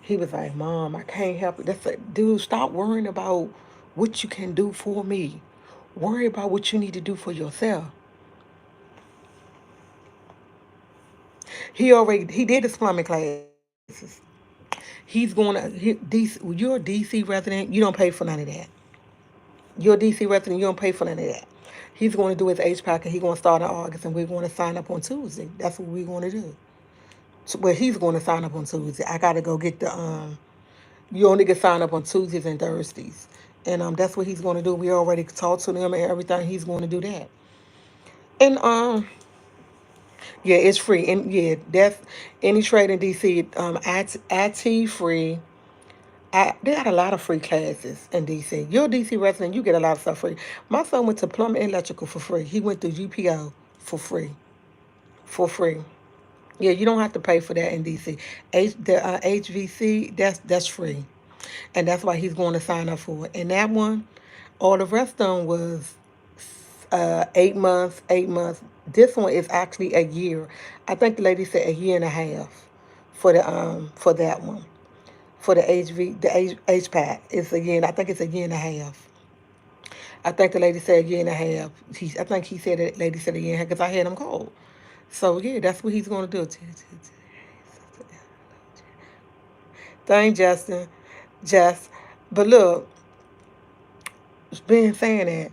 He was like, Mom, I can't help it. That's like, dude, stop worrying about what you can do for me. Worry about what you need to do for yourself. He did his plumbing classes. He's going to you're a DC resident. You don't pay for none of that. You're a DC resident. You don't pay for none of that. He's going to do his HPAC and he's going to start in August and we're going to sign up on Tuesday. That's what we're going to do. So, well, he's going to sign up on Tuesday. I got to go get you only can sign up on Tuesdays and Thursdays. And that's what he's going to do. We already talked to him and everything. He's going to do that. And yeah, it's free. And yeah, that's any trade in DC. IT free. They got a lot of free classes in DC. You're a DC resident, you get a lot of stuff free. My son went to plumbing and electrical for free. He went to UPO for free. For free. Yeah, you don't have to pay for that in DC. The HVC, that's free. And that's why he's going to sign up for it. And that one, all the rest of them was 8 months, 8 months. This one is actually a year. I think the lady said a year and a half for that one. For the HPAC, it's a year. I think it's a year and a half. I think the lady said a year and a half. I think he said that lady said a year and a half because I had him called. So yeah, that's what he's gonna do. Thank Justin, Just. But look, being saying that,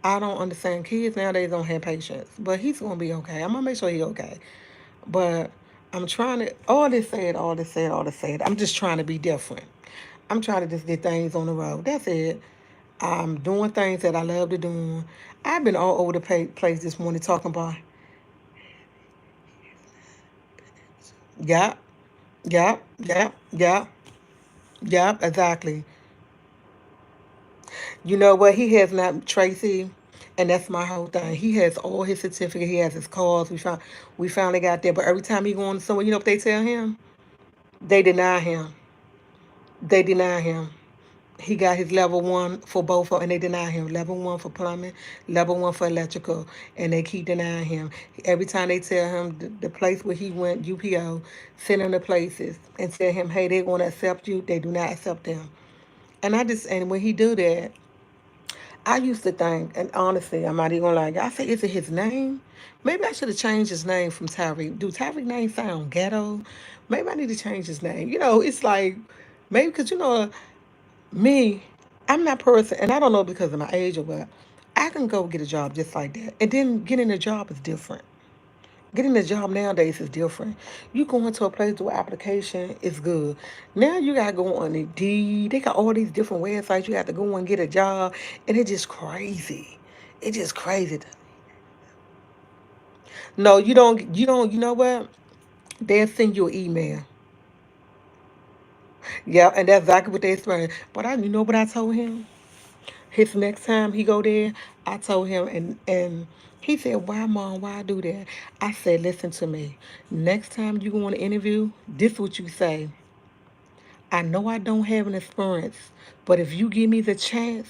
I don't understand. Kids nowadays don't have patience, but he's gonna be okay. I'm gonna make sure he's okay. But I'm trying to all this said, all this said, all this said. I'm just trying to be different. I'm trying to just get things on the road. That's it. I'm doing things that I love to do. I've been all over the place this morning talking about. Yeah, yeah, yeah, yeah, yeah, exactly. You know what? He has not, Tracy, and that's my whole thing. He has all his certificates. He has his cards. We finally got there. But every time he going somewhere, you know what they tell him? They deny him. They deny him. He got his level one for both, and they deny him. Level one for plumbing, level one for electrical, and they keep denying him. Every time they tell him the place where he went, UPO, send him to places and tell him, hey, they're going to accept you. They do not accept him. And when he do that, I used to think, and honestly, I'm not even gonna lie, I say, is it his name? Maybe I should have changed his name from Tyreek. Do Tyreek name sound ghetto? Maybe I need to change his name. It's like, maybe because, me, I'm that person, and I don't know because of my age or what, I can go get a job just like that. And then getting a job is different. Getting a job nowadays is different. You go into a place where application is good. Now you gotta go on Indeed. They got all these different websites. You have to go and get a job, and it's just crazy. It's just crazy. No, you don't. You don't. You know what? They'll send you an email. Yeah, and that's exactly what they're saying. But you know what I told him? His next time he go there, I told him, and he said, "Why, Mom? Why do that?" I said, "Listen to me. Next time you go on an interview, this is what you say. I know I don't have an experience, but if you give me the chance,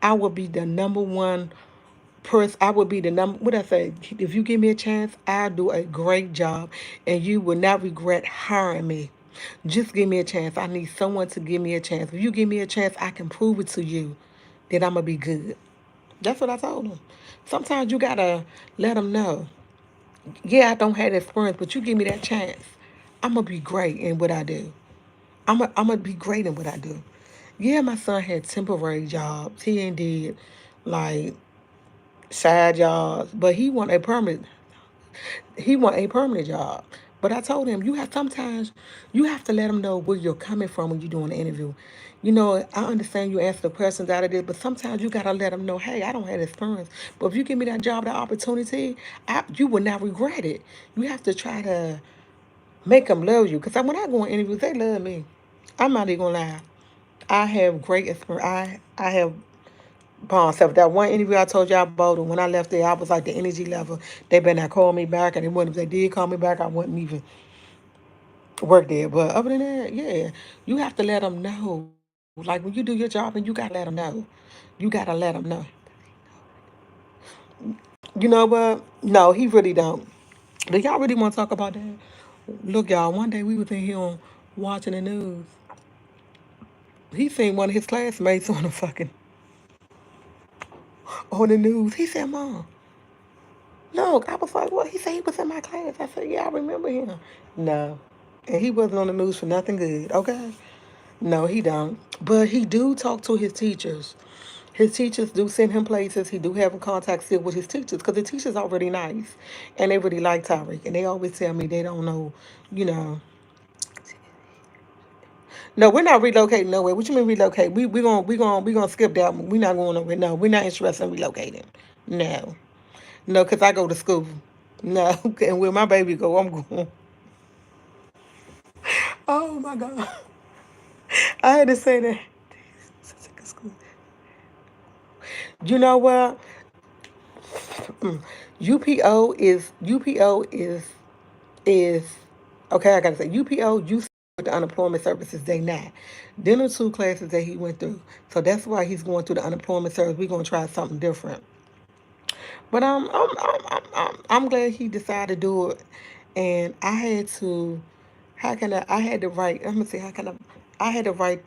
I will be the number one person. I will be the number. What I say? If you give me a chance, I'll do a great job, and you will not regret hiring me. Just give me a chance. I need someone to give me a chance. If you give me a chance, I can prove it to you that I'm gonna be good." That's what I told him. Sometimes you gotta let them know. Yeah, I don't have the experience, but you give me that chance. I'm gonna be great in what I do. I'm gonna be great in what I do. Yeah, my son had temporary jobs. He ain't did like side jobs, but he want a permanent job. But I told him sometimes you have to let them know where you're coming from when you're doing the interview. I understand you answer the questions out of this, but sometimes you gotta let them know, hey, I don't have experience, but if you give me that job, that opportunity, you will not regret it. You have to try to make them love you, because when I go on interviews, they love me. I'm not even gonna lie. I have great experience. I have bond stuff. That one interview I told y'all about, and when I left there, I was like the energy level. They better not call me back, and if they did call me back, I wouldn't even work there. But other than that, yeah, you have to let them know. Like when you do your job, and you gotta let them know. You gotta let them know. You know what? No, he really don't. Do y'all really want to talk about that? Look, y'all. One day we was in here watching the news. He seen one of his classmates on the news. He said, "Mom, look." I was like, "What?" He said he was in my class. I said, "Yeah, I remember him." No, and he wasn't on the news for nothing good. Okay. No, he don't. But he do talk to his teachers. His teachers do send him places. He do have a contact still with his teachers, because the teachers are really nice, and they really like Tyreek. And they always tell me they don't know, you know. No, we're not relocating nowhere. What you mean relocate? We gonna skip that one. We're not going nowhere. No, we're not interested in relocating. No, no, because I go to school. No, and where my baby go, I'm going. Oh my God, I had to say that. You know what? UPO is okay. I gotta say UPO used to with the unemployment services. They not. Then are two classes that he went through. So that's why he's going through the unemployment service. We're gonna try something different. But I'm glad he decided to do it. And I had to. How can I had to write. Let me see. How can I had to write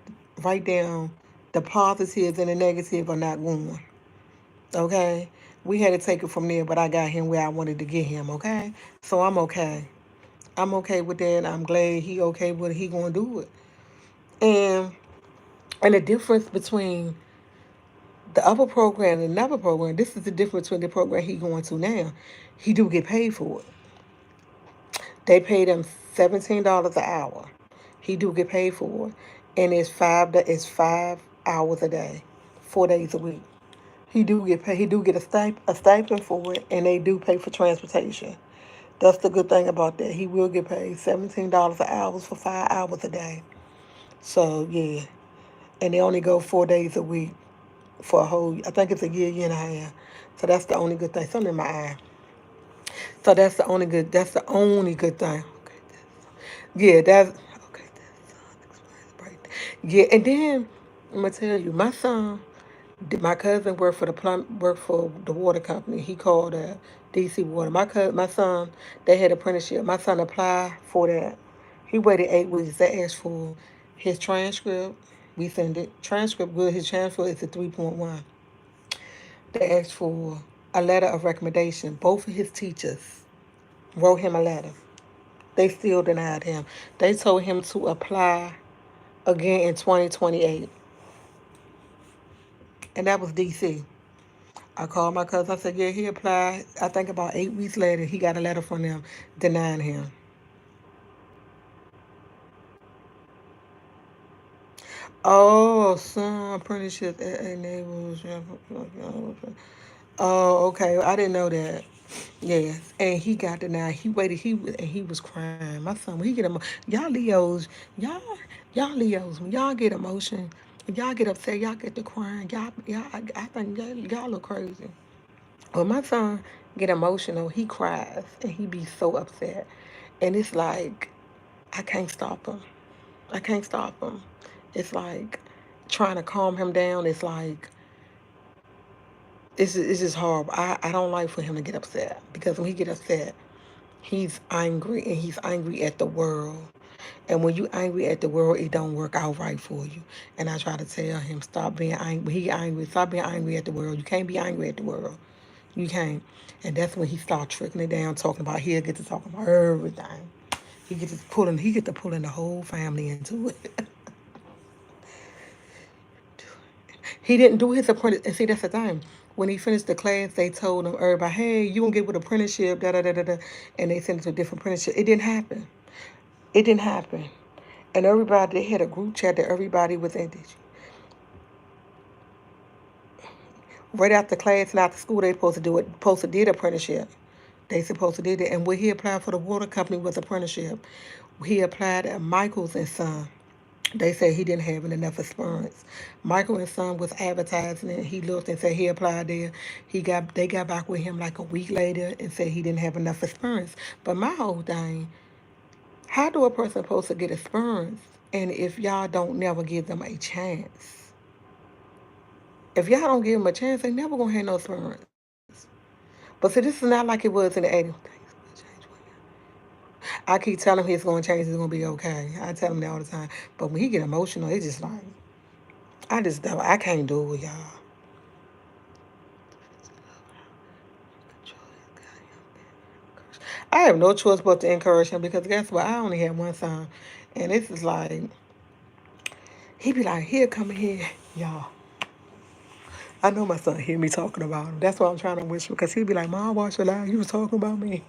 down the positives and the negative of not going. Okay. We had to take it from there, but I got him where I wanted to get him. Okay. So I'm okay. I'm okay with that. I'm glad he okay with it. He gonna do it. And and the difference between the upper program and the another program, this is the difference between the program he going to now. He do get paid for it. They paid him $17 an hour. He do get paid for it. And it's 5 hours a day, 4 days a week. He do get paid. He do get a stipend for it, and they do pay for transportation. That's the good thing about that. He will get paid $17 an hour for 5 hours a day. So yeah, and they only go 4 days a week for a whole. I think it's a year, year and a half. So that's the only good thing. Something in my eye. So that's the only good. That's the only good thing. Okay. Yeah, that's okay. Right. Yeah, and then I'm gonna tell you, my son. My cousin worked for the water company. He called DC Water. My son, they had apprenticeship. My son applied for that. He waited 8 weeks. They asked for his transcript. We sent it. Transcript good. His transcript is a 3.1. They asked for a letter of recommendation. Both of his teachers wrote him a letter. They still denied him. They told him to apply again in 2028, and that was DC. I called my cousin. I said, yeah, he applied. I think about 8 weeks later, he got a letter from them denying him. Oh, son, apprenticeship enables. Oh, okay. I didn't know that. Yes, and he got denied. He waited. He was crying. My son, when he get y'all Leos, y'all y'all Leos, when y'all get emotion, when y'all get upset, y'all get to crying. Y'all, I think y'all look crazy. When my son get emotional, he cries and he be so upset. And it's like I can't stop him. I can't stop him. It's like trying to calm him down. It's like it's just horrible. I don't like for him to get upset, because when he get upset, he's angry, and he's angry at the world. And when you angry at the world, it don't work out right for you. And I try to tell him, stop being angry. He angry, stop being angry at the world. You can't be angry at the world. You can't. And that's when he start trickling it down, talking about he'll get to talking about everything. He get to pulling the whole family into it. He didn't do his apprentice. And see, that's the thing. When he finished the class, they told him, everybody, hey, you gonna get with apprenticeship, da da da da da. And they sent him to a different apprenticeship. It didn't happen. It didn't happen. And everybody, they had a group chat that everybody was in. Right after class and after school, they supposed to do it. Supposed to did apprenticeship. They supposed to did it. And when he applied for the water company was apprenticeship. He applied at Michael's and Son. They said he didn't have enough experience. Michael and Son was advertising it. He looked and said he applied there. They got back with him like a week later and said he didn't have enough experience. But my whole thing, how do a person supposed to get experience and if y'all don't never give them a chance? If y'all don't give them a chance, they never gonna have no experience. But see, this is not like it was in the 80s. I keep telling him it's gonna change, it's gonna be okay. I tell him that all the time. But when he get emotional, it's just like I just don't. I can't do it with y'all. I have no choice but to encourage him because guess what? I only have one son, and this is like he be like, "Here, come here, y'all." I know my son hear me talking about him. That's why I'm trying to whisper because he be like, "Mom, watch your life. You was talking about me."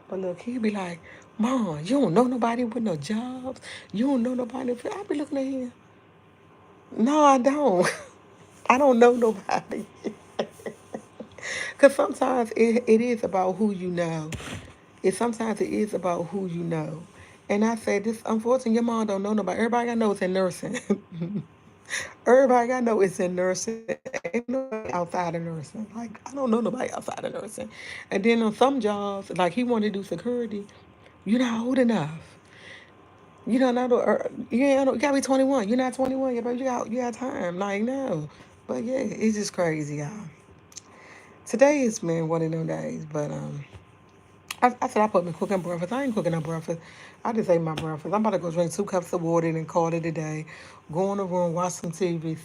But look, he be like, "Mom, you don't know nobody with no jobs. You don't know nobody." I be looking at him. No, I don't. I don't know nobody. Because sometimes it is about who you know. Sometimes it is about who you know. And I say this, unfortunately, your mom don't know nobody. Everybody I know is in nursing. Everybody I know is in nursing. Ain't nobody outside of nursing. Like I don't know nobody outside of nursing. And then on some jobs, like he wanted to do security, you're not old enough. You don't know. You gotta be 21. You're not 21 yet, but you got time. Like no. But yeah, it's just crazy, y'all. Today has been one of them days, but I said I put me cooking breakfast. I ain't cooking no breakfast. I just ate my breakfast. I'm about to go drink 2 cups of water and call it a day. Go in the room, watch some TV.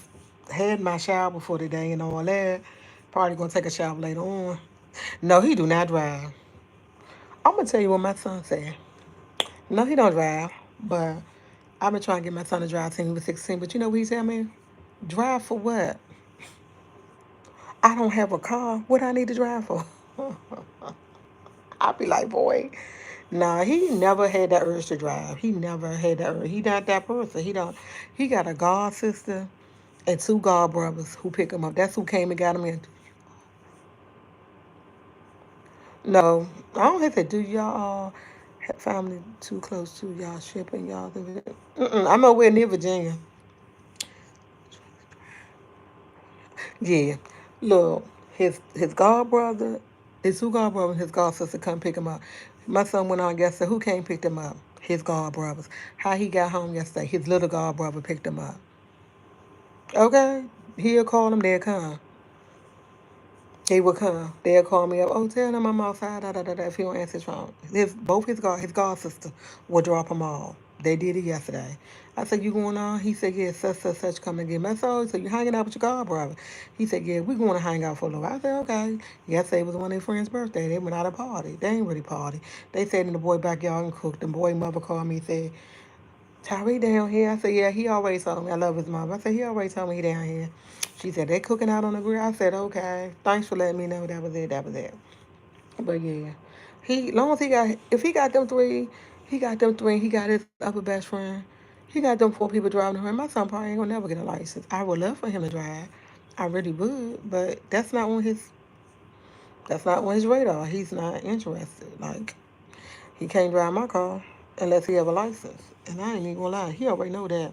Had my shower before the day and all that. Probably gonna take a shower later on. No, he do not drive. I'm gonna tell you what my son said. No, he don't drive, but I've been trying to get my son to drive since he was 16. But you know what he tell me? Drive for what? I don't have a car. What I need to drive for? I'll be like, boy, nah, he never had that urge to drive. He never had that urge. He not that person. He don't. He got a god sister and 2 god brothers who pick him up. That's who came and got him in. No, I don't have to do y'all have family too close to y'all shipping y'all. I'm nowhere near Virginia. Yeah, look, his god brother, his 2 god brothers, his god sister come pick him up. My son went on yesterday. Who came picked him up? His god brothers. How he got home yesterday? His little god brother picked him up. Okay, he'll call him. They'll come. He will come. They'll call me up. Oh, tell them I'm outside. Da, da, da, da, if he don't answer his phone, his god sister will drop him off. They did it yesterday. I said, you going on? He said, yeah, such come and get me. I said, oh, so you hanging out with your god brother? He said, yeah, we going to hang out for a little while. I said, okay. Yesterday was one of their friends' birthday. They went out to party. They ain't really party. They sat in the boy backyard and cooked. The boy mother called me and said, Tyree down here. I said, yeah, he always told me. I love his mom. I said, he always told me he down here. She said, they cooking out on the grill. I said, okay. Thanks for letting me know that was it. That was it. But yeah, long as if he got them three, he got them three. He got his upper best friend. He got them 4 people driving around. My son probably ain't gonna never get a license. I would love for him to drive. I really would, but that's not on his radar. He's not interested. Like he can't drive my car unless he have a license. And I ain't even gonna lie, he already know that.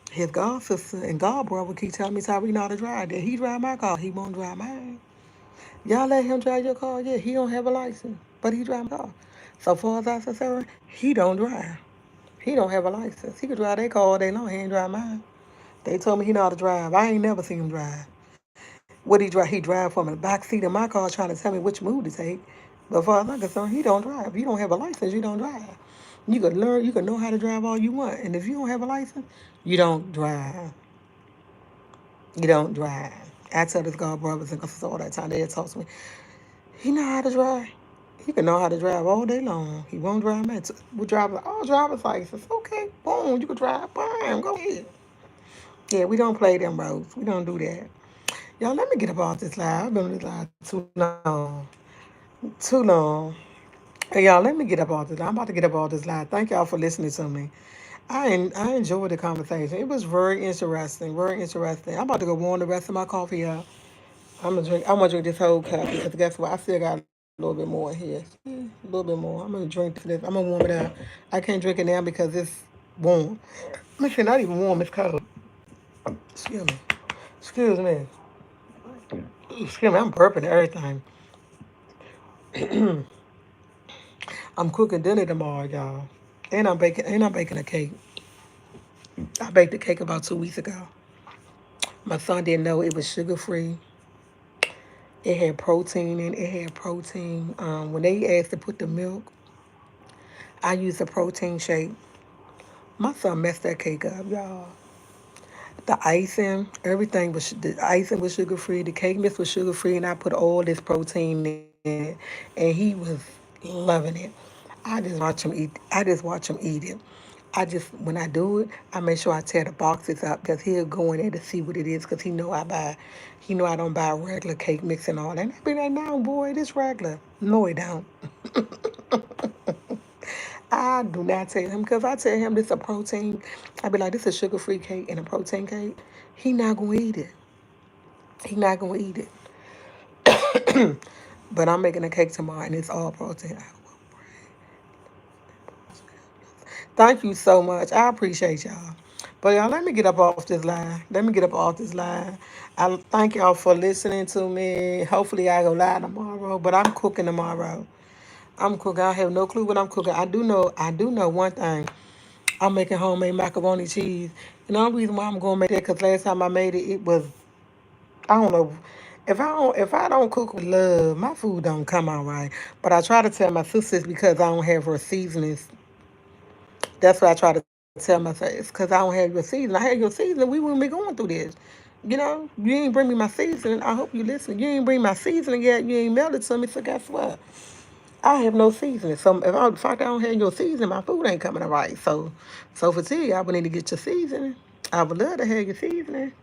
His god sister and god brother keep telling me Tyree know how to drive. That he drive my car, he won't drive mine. Y'all let him drive your car? Yeah, he don't have a license, but he drive my car. So far as I'm concerned, he don't drive. He don't have a license. He could drive their car all day long. He ain't drive mine. They told me he know how to drive. I ain't never seen him drive. What he drive? He drive from the back seat of my car trying to tell me which move to take. But as far as I'm concerned, he don't drive. You don't have a license, you don't drive. You can learn, you can know how to drive all you want. And if you don't have a license, you don't drive. You don't drive. I tell this God brothers and sisters all that time, they talk to me. He know how to drive. He can know how to drive all day long. He won't drive man. We drive all driver's license. Okay, boom, you can drive. Bam, go ahead. Yeah, we don't play them roads. We don't do that. Y'all, let me get about this live. I've been on this live too long. Too long. Hey, y'all, let me get up all this. I'm about to get up all this live. Thank y'all for listening to me. I enjoyed the conversation. It was very interesting. Very interesting. I'm about to go warm the rest of my coffee up. I'm gonna drink this whole cup because guess what? I still got a little bit more in here. A little bit more. I'm gonna drink this. I'm gonna warm it up. I can't drink it now because it's warm. Listen, not even warm. It's cold. Excuse me. Excuse me. Excuse me. I'm burping everything. I'm cooking dinner tomorrow, y'all. And I'm baking. And I'm baking a cake. I baked the cake about 2 weeks ago. My son didn't know it was sugar free. It had protein in it. It had protein. When they asked to put the milk, I used a protein shake. My son messed that cake up, y'all. The icing, everything was the icing was sugar free. The cake mix was sugar free, and I put all this protein in it, and he was loving it. I just watch him eat it. When I do it, I make sure I tear the boxes up because he'll go in there to see what it is because he know I don't buy regular cake mix and all that. And I be like, no, boy, this regular. No, it don't. I do not tell him because I tell him this a protein. I be like, this is a sugar free cake and a protein cake. He not gonna eat it. He not gonna eat it. But I'm making a cake tomorrow and it's all protein. Thank you so much. I appreciate y'all. But y'all, let me get up off this line. Let me get up off this line. I thank y'all for listening to me. Hopefully I go live tomorrow. But I'm cooking tomorrow. I'm cooking. I have no clue what I'm cooking. I do know one thing. I'm making homemade macaroni cheese. And the only reason why I'm gonna make that because last time I made it, it was I don't know. If I don't cook with love, my food don't come out right. But I try to tell my sisters because I don't have her seasonings. That's what I try to tell myself. It's because I don't have your season. I had your season. We wouldn't be going through this. You ain't bring me my seasoning. I hope you listen. You ain't bring my seasoning yet. You ain't mailed it to me. So guess what? I have no seasoning. So the fact I don't have your seasoning, my food ain't coming out right. So for tea, I would need to get your seasoning. I would love to have your seasoning.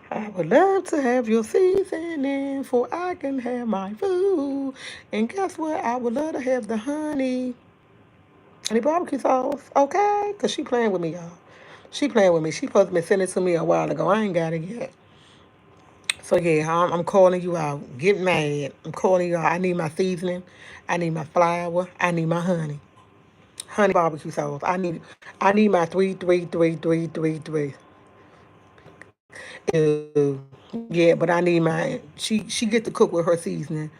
I would love to have your seasoning for I can have my food. And guess what? I would love to have the honey barbecue sauce, okay? Because she playing with me, y'all. She playing with me. She supposed to be sending it to me a while ago. I ain't got it yet. So yeah, I'm calling you out. Get mad. I'm calling you out. I need my seasoning. I need my flour. I need my honey. Honey barbecue sauce. I need my 33333. It do. Yeah, but I need my she get to cook with her seasoning.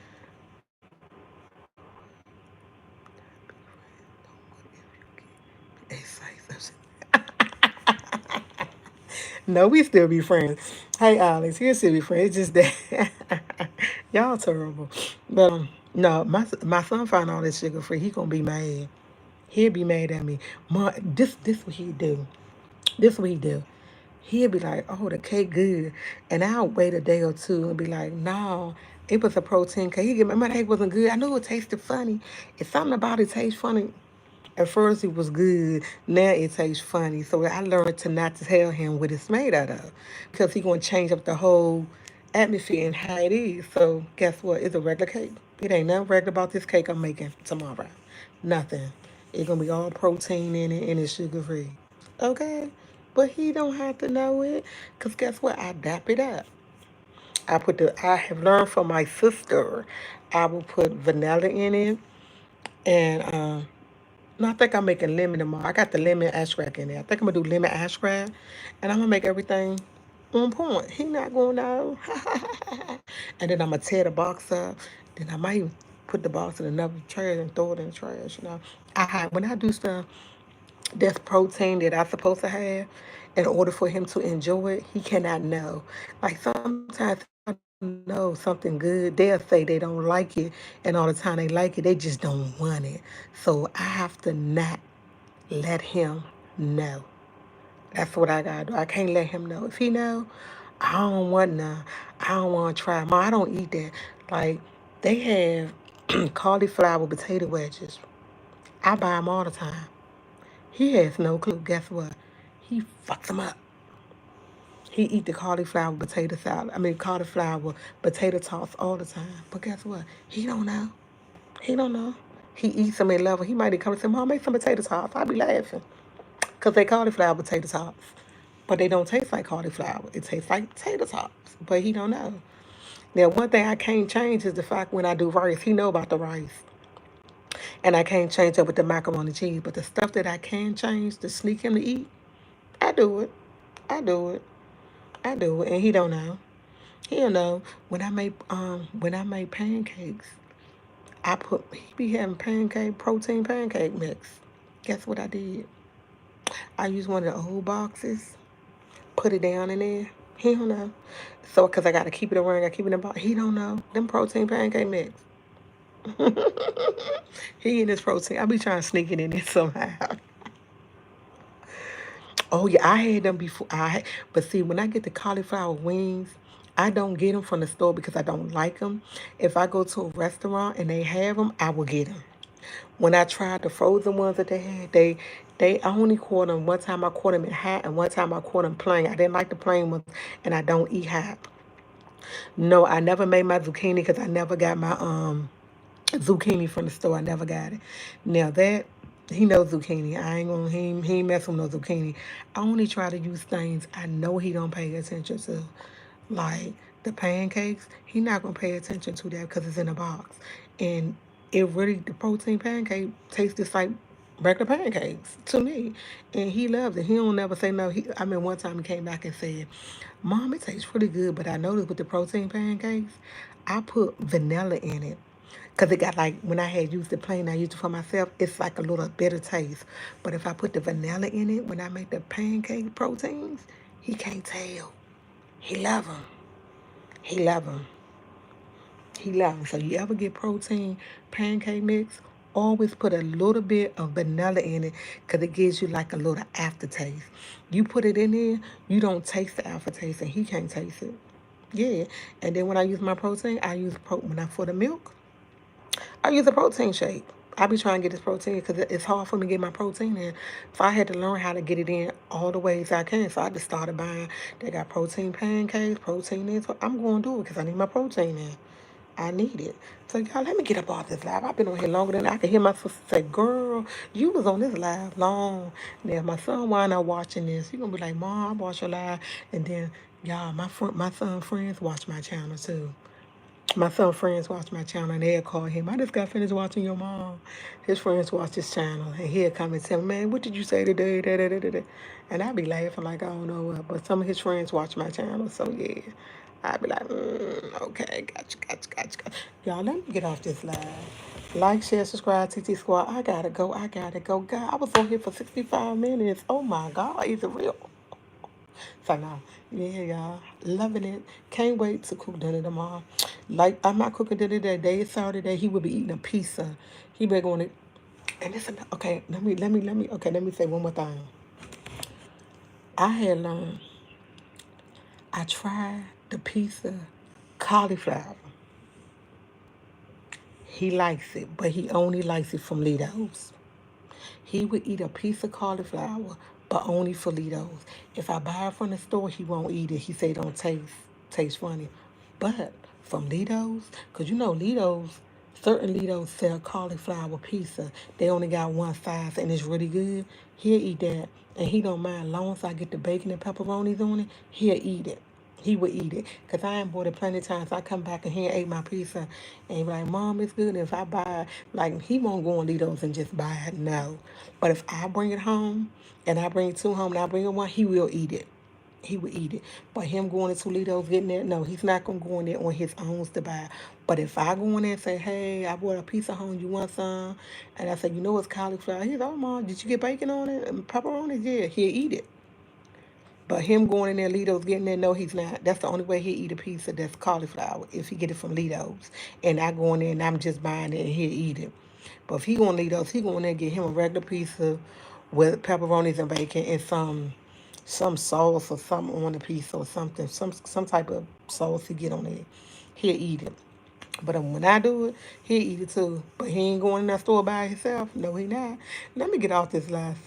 No, we still be friends. Hey, Alex, we still be friends. It's just that y'all terrible. But no, my son find all this sugar free. He gonna be mad. He'll be mad at me. This what he do. This what he do. He'll be like, "Oh, the cake good," and I'll wait a day or two and be like, "No, it was a protein cake." He get my cake wasn't good. I knew it tasted funny. It's something about it tastes funny. At first it was good. Now it tastes funny. So I learned to not to tell him what it's made out of, because he gonna change up the whole atmosphere and how it is. So guess what? It's a regular cake. It ain't nothing regular about this cake I'm making tomorrow. Nothing. It's gonna be all protein in it and it's sugar free. Okay? But he don't have to know it. Cause guess what? I dap it up. I have learned from my sister. I will put vanilla in it and no, I think I'm making lemon tomorrow. I got the lemon extract in there. I think I'm gonna do lemon extract, and I'm gonna make everything on point. He not gonna know. And then I'm gonna tear the box up. Then I might even put the box in another trash and throw it in the trash. When I do stuff that's protein that I'm supposed to have, in order for him to enjoy it, he cannot know. Like sometimes I know something good, they'll say they don't like it, and all the time they like it, they just don't want it. So I have to not. let him know. That's what I gotta do. I can't let him know. If he know, I don't want none. I don't want to try. Ma, I don't eat that. Like, they have cauliflower potato wedges. I buy them all the time. He has no clue. Guess what? He fucks them up. He eat the cauliflower potato salad. I mean, cauliflower potato toss all the time. But guess what? He don't know. He don't know. He eats them at level. He might come and say, Mom, make some potato toss. I be laughing. Because they cauliflower potato tops. But they don't taste like cauliflower. It tastes like potato tops. But he don't know. Now, one thing I can't change is the fact when I do rice, he know about the rice. And I can't change it with the macaroni and cheese. But the stuff that I can change to sneak him to eat, I do it. I do it. I do it. And he don't know. He don't know. When I make pancakes, he be having protein pancake mix. Guess what I did? I used one of the old boxes, put it down in there. He don't know. So, because I got to keep it around, I keep it in the box. He don't know. Them protein pancake mix. He in his protein. I be trying to sneak it in there somehow. Oh yeah, I had them before. But see, when I get the cauliflower wings, I don't get them from the store because I don't like them. If I go to a restaurant and they have them, I will get them. When I tried the frozen ones that they had, I only caught them. One time I caught them in hot, and one time I caught them plain. I didn't like the plain ones, and I don't eat hot. No, I never made my zucchini because I never got my zucchini from the store. I never got it. Now that he knows zucchini, I ain't gonna he ain't messing with no zucchini. I only try to use things I know he don't pay attention to, like the pancakes. He not gonna pay attention to that because it's in a box, and the protein pancake tastes just like regular pancakes to me, and he loves it. He don't never say no. I mean, one time he came back and said, "Mom, it tastes pretty good, but I noticed with the protein pancakes, I put vanilla in it." Because it got like, when I had used the plain, I used it for myself, it's like a little bitter taste. But if I put the vanilla in it, when I make the pancake proteins, he can't tell. He love them. He love them. He love them. So you ever get protein pancake mix, always put a little bit of vanilla in it because it gives you like a little aftertaste. You put it in there, you don't taste the aftertaste, and he can't taste it. Yeah. And then when I use my protein, when I for the milk, I use a protein shake. I be trying to get this protein because it's hard for me to get my protein in. So I had to learn how to get it in all the ways I can. So I just started buying. They got protein pancakes, protein in. So I'm going to do it because I need my protein in. I need it. So y'all, let me get up off this live. I've been on here longer than I can hear my sister say, "Girl, you was on this live long." Now my son wind up watching this. He gonna be like, "Mom, I watch your live," and then y'all, my son friends watch my channel too. My son friends watch my channel and they'll call him. I just got finished watching your mom. His friends watch his channel and he'll come and tell me, "Man, what did you say today?" Da, da, da, da, da. And I be laughing like I don't know what. But some of his friends watch my channel, so yeah. I be like, okay, gotcha. Y'all, let me get off this live. Like, share, subscribe, TT Squad. I gotta go. God, I was on here for 65 minutes. Oh my God, is it real? So now, yeah, y'all, loving it. Can't wait to cook dinner tomorrow. Like, I'm not cooking dinner today. It's Saturday. He will be eating a pizza. He be going to, and this, okay. Okay, let me say one more thing. I had learned. I tried the pizza cauliflower. He likes it, but he only likes it from Lido's. He would eat a piece of cauliflower, but only for Litos. If I buy it from the store, he won't eat it. He say it don't taste funny. But from Litos, because you know Litos, certain Litos sell cauliflower pizza. They only got one size and it's really good. He'll eat that. And he don't mind. As long as I get the bacon and pepperonis on it, he'll eat it. He would eat it. Because I ain't bought it plenty of times. I come back and he ate my pizza. And he be like, "Mom, it's good." And if I buy it, like, he won't go on Litos and just buy it. No. But if I bring it home and I bring two home and I bring him one, he will eat it. He would eat it. But him going to Toledo's getting that, no, he's not going to go in there on his own to buy. But if I go in there and say, "Hey, I bought a piece of home, you want some?" And I say, "You know it's cauliflower." He's like, "Oh, Mom, did you get bacon on it? And pepperoni?" Yeah, he'll eat it. But him going in there, Lido's getting there, no, he's not. That's the only way he'll eat a pizza that's cauliflower, if he get it from Lido's. And I go in there and I'm just buying it and he'll eat it. But if he going to Lido's, he going in there and get him a regular pizza with pepperonis and bacon and some sauce or something on the piece or something, some type of sauce to get on it. He'll eat it. But when I do it, he'll eat it too. But he ain't going in that store by himself. No, he not. Let me get off this last.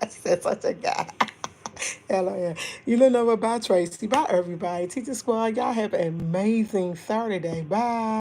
I said such a guy. Hello, yeah. You don't know about Tracy. Bye, everybody. Teacher Squad, y'all have an amazing Saturday. Bye.